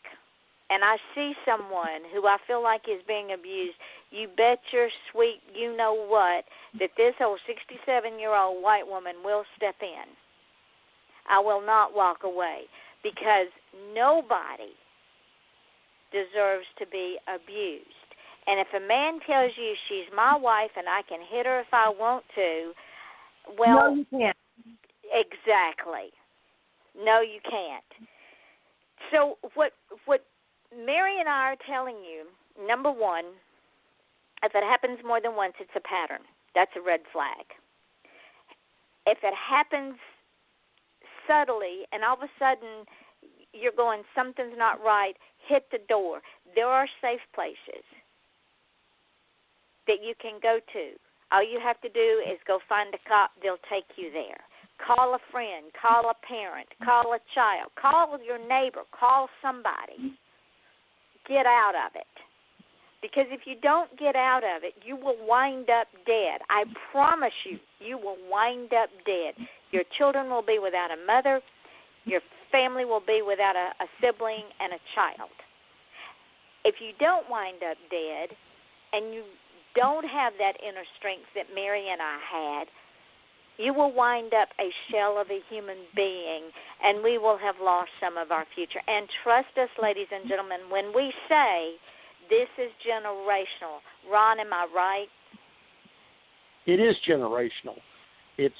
and I see someone who I feel like is being abused, you bet your sweet you-know-what that this old 67-year-old white woman will step in. I will not walk away, because nobody deserves to be abused. And if a man tells you she's my wife and I can hit her if I want to, well, no, you can't. Exactly. No, you can't. So what Mary and I are telling you, number one, if it happens more than once, it's a pattern. That's a red flag. If it happens subtly and all of a sudden you're going, something's not right, hit the door. There are safe places that you can go to. All you have to do is go find a cop. They'll take you there. Call a friend. Call a parent. Call a child. Call your neighbor. Call somebody. Get out of it. Because if you don't get out of it, you will wind up dead. I promise you, you will wind up dead. Your children will be without a mother. Your family will be without a sibling and a child. If you don't wind up dead and you don't have that inner strength that Mary and I had, you will wind up a shell of a human being, and we will have lost some of our future. And trust us, ladies and gentlemen, when we say this is generational. Ron, am I right? It is generational. It's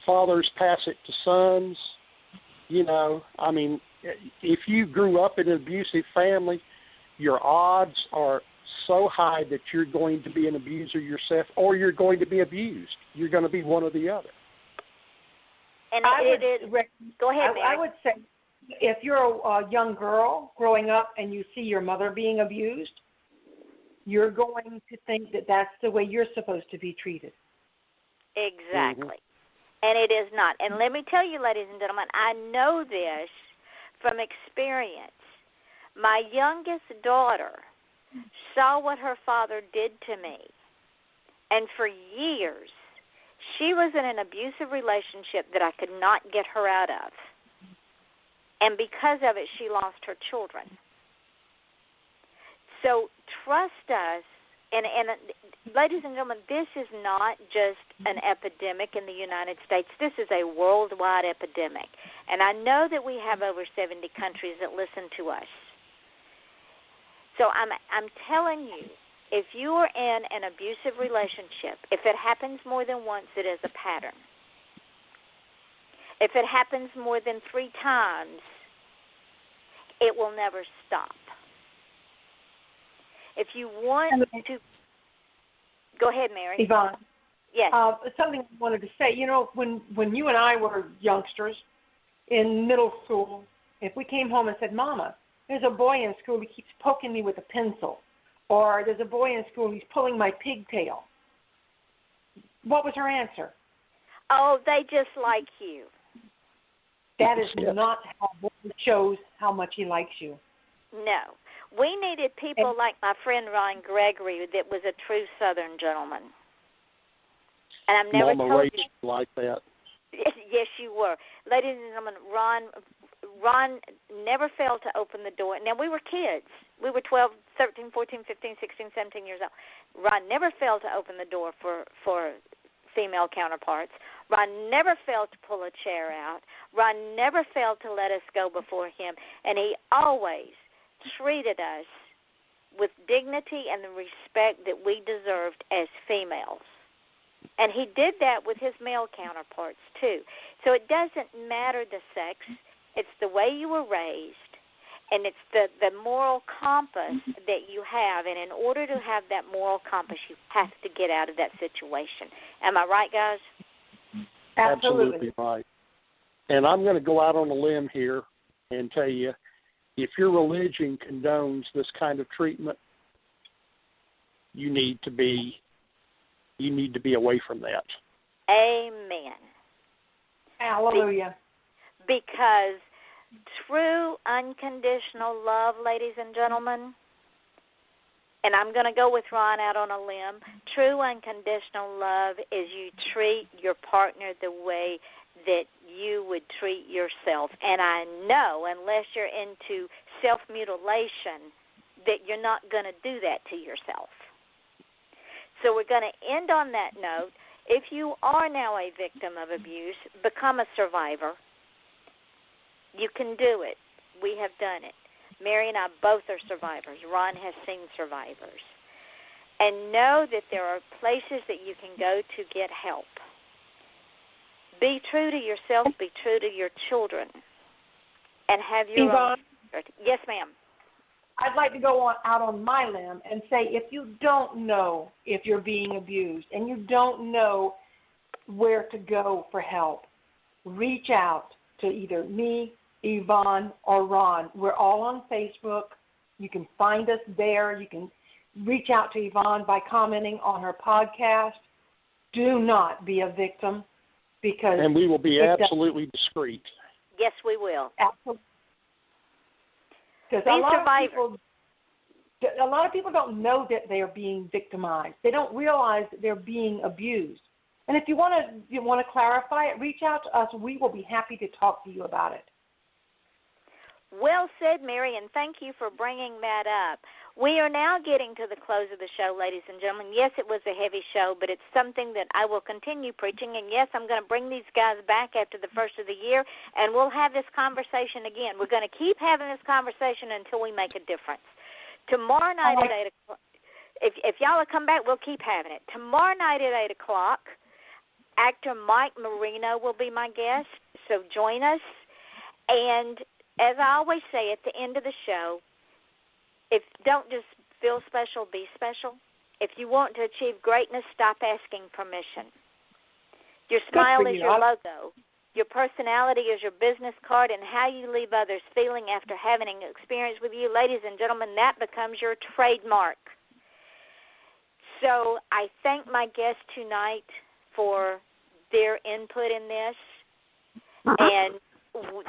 fathers pass it to sons. You know, I mean, if you grew up in an abusive family, your odds are so high that you're going to be an abuser yourself, or you're going to be abused. You're going to be one or the other. And it is. Go ahead, Mary. I would say if you're a young girl growing up and you see your mother being abused, you're going to think that that's the way you're supposed to be treated. Exactly. And it is not. And let me tell you, ladies and gentlemen, I know this from experience. My youngest daughter saw what her father did to me. And for years, she was in an abusive relationship that I could not get her out of. And because of it, she lost her children. So trust us. And ladies and gentlemen, this is not just an epidemic in the United States. This is a worldwide epidemic. And I know that we have over 70 countries that listen to us. So I'm telling you, if you are in an abusive relationship, if it happens more than once, it is a pattern. If it happens more than 3 times, it will never stop. If you want to, go ahead, Mary. Yvonne. Yes. Something I wanted to say. You know, when you and I were youngsters in middle school, if we came home and said, "Mama, there's a boy in school who keeps poking me with a pencil," or "There's a boy in school who's pulling my pigtail," what was her answer? Oh, they just like you. That is not how a boy shows how much he likes you. No. We needed people like my friend Ron Gregory that was a true Southern gentleman. And I've never Mama told raised you. like that. Yes, you were. Ladies and gentlemen, Ron never failed to open the door. Now, we were kids. We were 12, 13, 14, 15, 16, 17 years old. Ron never failed to open the door for female counterparts. Ron never failed to pull a chair out. Ron never failed to let us go before him. And he always treated us with dignity and the respect that we deserved as females. And he did that with his male counterparts, too. So it doesn't matter the sex. It's the way you were raised, and it's the moral compass that you have. And in order to have that moral compass, you have to get out of that situation. Am I right, guys? Absolutely right. And I'm going to go out on a limb here and tell you, if your religion condones this kind of treatment, you need to be away from that. Amen. Hallelujah. Because true unconditional love, ladies and gentlemen, and I'm going to go with Ron out on a limb, true unconditional love is you treat your partner the way that you would treat yourself. And I know, unless you're into self-mutilation, that you're not going to do that to yourself. So we're going to end on that note. If you are now a victim of abuse, become a survivor. You can do it. We have done it. Mary and I both are survivors. Ron has seen survivors. And know that there are places that you can go to get help. Be true to yourself. Be true to your children. And have your own. Yes, ma'am. I'd like to go out on my limb and say, if you don't know if you're being abused and you don't know where to go for help, reach out to either me, Yvonne, or Ron. We're all on Facebook. You can find us there. You can reach out to Yvonne by commenting on her podcast. Do not be a victim, because and we will be absolutely discreet. Yes, we will. Absolutely. Because a lot of people don't know that they are being victimized. They don't realize that they're being abused. And if you want to clarify it, reach out to us. We will be happy to talk to you about it. Well said, Mary, and thank you for bringing that up. We are now getting to the close of the show, ladies and gentlemen. Yes, it was a heavy show, but it's something that I will continue preaching. And, yes, I'm going to bring these guys back after the first of the year, and we'll have this conversation again. We're going to keep having this conversation until we make a difference. Tomorrow night at 8 o'clock, if y'all will come back, we'll keep having it. Tomorrow night at 8 o'clock, actor Mike Marino will be my guest, so join us. And as I always say at the end of the show, don't just feel special, be special. If you want to achieve greatness, stop asking permission. Your smile is your logo. Your personality is your business card, and how you leave others feeling after having an experience with you, ladies and gentlemen, that becomes your trademark. So I thank my guests tonight for their input in this. And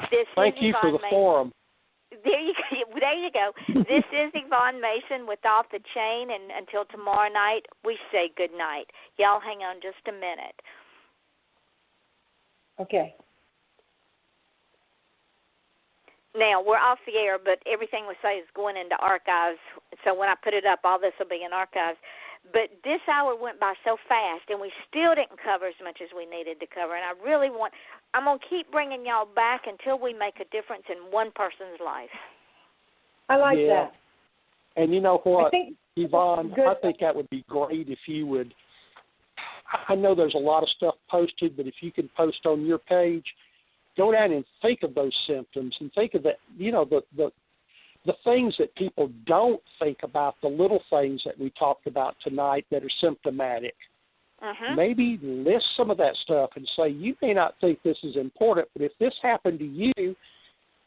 this Thank is you Yvonne for the Mason. forum. There you go. This is Yvonne Mason with Off the Chain, and until tomorrow night, we say good night. Y'all hang on just a minute. Okay. Now, we're off the air, but everything we say is going into archives, so when I put it up, all this will be in archives. But this hour went by so fast, and we still didn't cover as much as we needed to cover, and I'm going to keep bringing y'all back until we make a difference in one person's life. I like that. And you know what, Yvonne, good. I think that would be great if you would. I know there's a lot of stuff posted, but if you could post on your page, go down and think of those symptoms and think of the things that people don't think about, the little things that we talked about tonight that are symptomatic. Maybe list some of that stuff and say, you may not think this is important, but if this happened to you,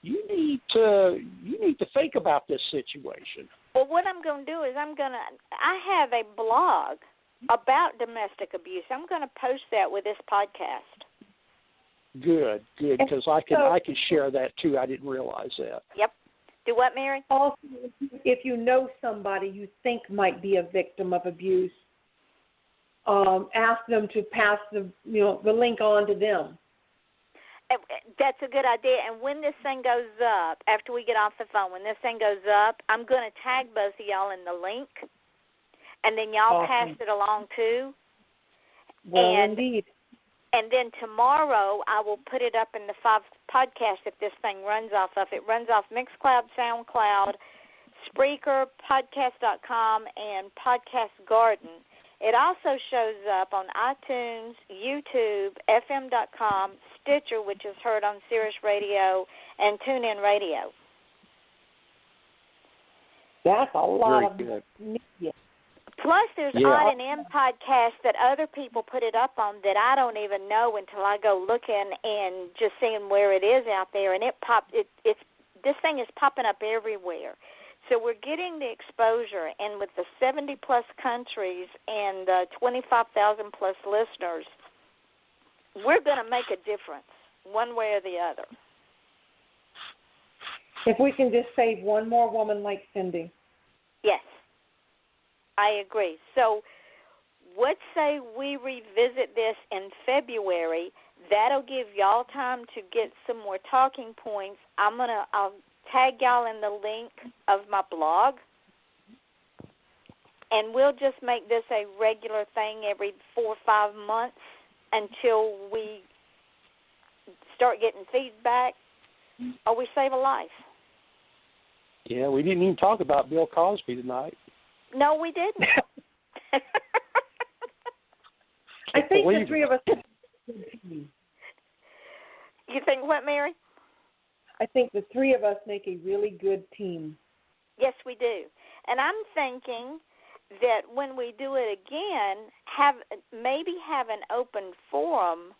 you need to think about this situation. Well, what I'm going to do is I have a blog about domestic abuse. I'm going to post that with this podcast. Good, because I can share that too. I didn't realize that. Yep. Do what, Mary? Also, if you know somebody you think might be a victim of abuse, ask them to pass the link on to them. That's a good idea. And when this thing goes up, after we get off the phone, when this thing goes up, I'm going to tag both of y'all in the link, and then y'all pass it along too. Well, indeed. And then tomorrow I will put it up in the 5 podcasts if this thing runs off of. It runs off Mixcloud, SoundCloud, Spreaker, Podcast.com, and Podcast Garden. It also shows up on iTunes, YouTube, FM.com, Stitcher, which is heard on Sirius Radio, and TuneIn Radio. That's a lot of media. Plus, there's Odd and End podcasts that other people put it up on that I don't even know until I go looking and just seeing where it is out there. And this thing is popping up everywhere. So we're getting the exposure, and with the 70-plus countries and 25,000-plus listeners, we're going to make a difference one way or the other. If we can just save one more woman like Cindy. Yes, I agree. So let's say we revisit this in February. That'll give y'all time to get some more talking points. I'll tag y'all in the link of my blog, and we'll just make this a regular thing every 4 or 5 months until we start getting feedback or we save a life. Yeah, we didn't even talk about Bill Cosby tonight. No, we didn't. I think the three of us. You think what, Mary? I think the three of us make a really good team. Yes, we do. And I'm thinking that when we do it again, have an open forum.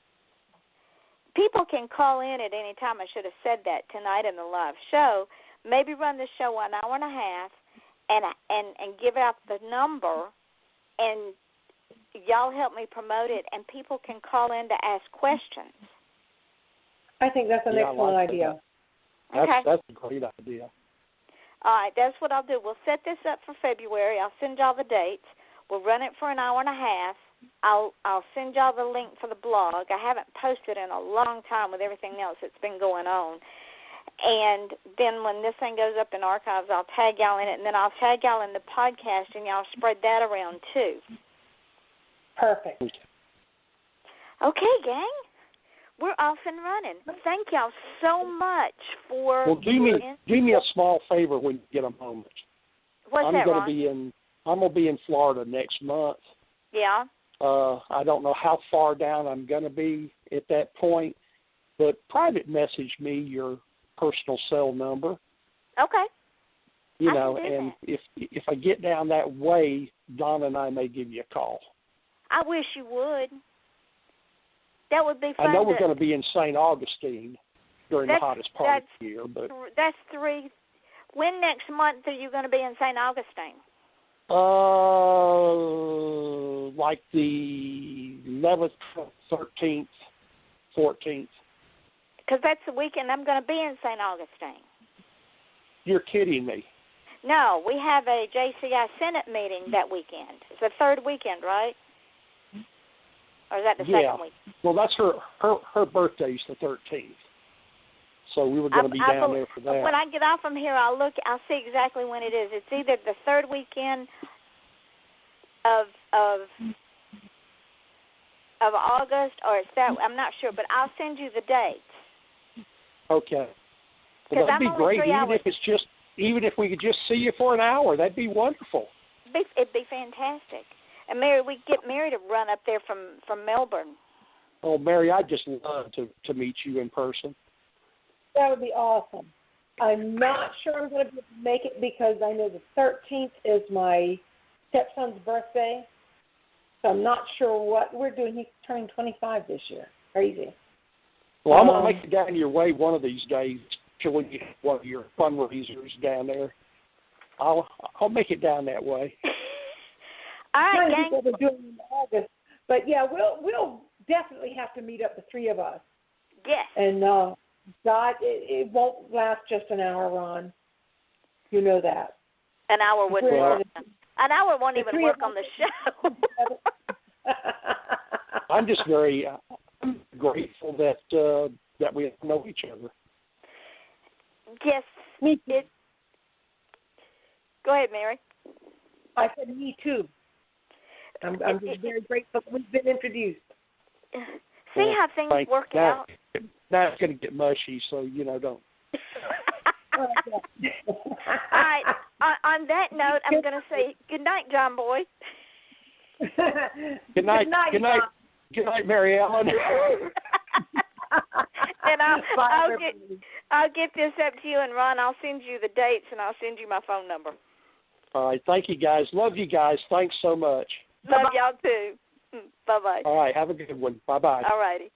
People can call in at any time. I should have said that tonight in the live show. Maybe run the show an hour and a half and give out the number, and y'all help me promote it, and people can call in to ask questions. I think that's an excellent idea. That's a great idea. All right, that's what I'll do. We'll set this up for February. I'll send y'all the dates. We'll run it for an hour and a half. I'll send y'all the link for the blog. I haven't posted in a long time with everything else that's been going on. And then when this thing goes up in archives, I'll tag y'all in it, and then I'll tag y'all in the podcast, and y'all spread that around too. Perfect. Okay, gang. We're off and running. Thank y'all so much for. Well, do me a small favor when you get a moment. What's that, Ron? I'm gonna be in Florida next month. Yeah. I don't know how far down I'm gonna be at that point, but private message me your personal cell number. Okay. And if I get down that way, Donna and I may give you a call. I wish you would. That would be fun. I know we're going to be in St. Augustine during the hottest part of the year, but that's 3. When next month are you going to be in St. Augustine? Like the 11th, 13th, 14th. Because that's the weekend I'm going to be in St. Augustine. You're kidding me. No, we have a JCI Senate meeting that weekend. It's the 3rd weekend, right? Or is that the 2nd week? Well, that's her birthday's the 13th. So we were going to be down there for that. When I get off from here, I'll see exactly when it is. It's either the 3rd weekend of August, or it's that. I'm not sure, but I'll send you the dates. Okay. Well, that'd be great. Even if we could just see you for an hour, that'd be wonderful. It'd be fantastic. And Mary, we get Mary to run up there from Melbourne. Oh, Mary, I'd just love to meet you in person. That would be awesome. I'm not sure I'm going to make it because I know the 13th is my stepson's birthday. So I'm not sure what we're doing. He's turning 25 this year. Crazy. Well, I'm going to make it down your way one of these days. When you have one of your fundraisers down there, I'll make it down that way. All right, gang. What we're doing in August, but yeah, we'll definitely have to meet up, the 3 of us. Yes. And God, it won't last just an hour, Ron. You know that. An hour wouldn't work. An hour won't even work on the show. I'm just very grateful that we know each other. Yes. Me too. Go ahead, Mary. I said me too. I'm just very grateful that we've been introduced. See how things work out. Now it's going to get mushy, so don't. All right. On that note, I'm going to say good night, John Boy. Good night. Good night. Good night, Mary Ellen. And I'll get this up to you, and Ron, I'll send you the dates, and I'll send you my phone number. All right. Thank you, guys. Love you guys. Thanks so much. Love y'all, too. Bye-bye. All right. Have a good one. Bye-bye. All righty.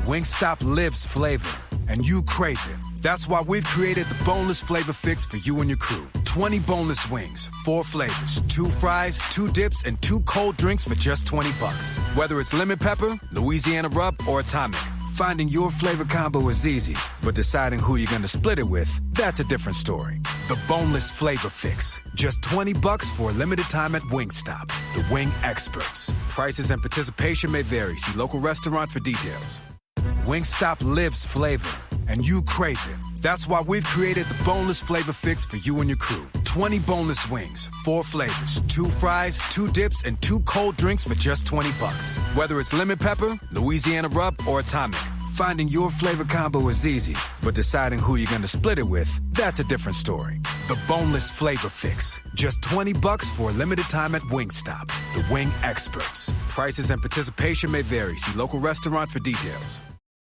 Wingstop lives flavor, and you crave it. That's why we've created the boneless flavor fix for you and your crew. 20 boneless wings, 4 flavors, 2 fries, 2 dips, and 2 cold drinks for just $20. Whether it's lemon pepper, Louisiana rub, or atomic, finding your flavor combo is easy, but deciding who you're going to split it with, that's a different story. The boneless flavor fix, just $20 for a limited time at Wingstop. The wing experts. Prices and participation may vary. See local restaurant for details. Wingstop lives flavor, and you crave it. That's why we've created the boneless flavor fix for you and your crew. 20 boneless wings, 4 flavors, 2 fries, 2 dips, and 2 cold drinks for just $20. Whether it's lemon pepper, Louisiana rub, or atomic, finding your flavor combo is easy, but deciding who you're going to split it with, that's a different story. The boneless flavor fix, just $20 for a limited time at Wingstop. The wing experts. Prices and participation may vary. See local restaurant for details.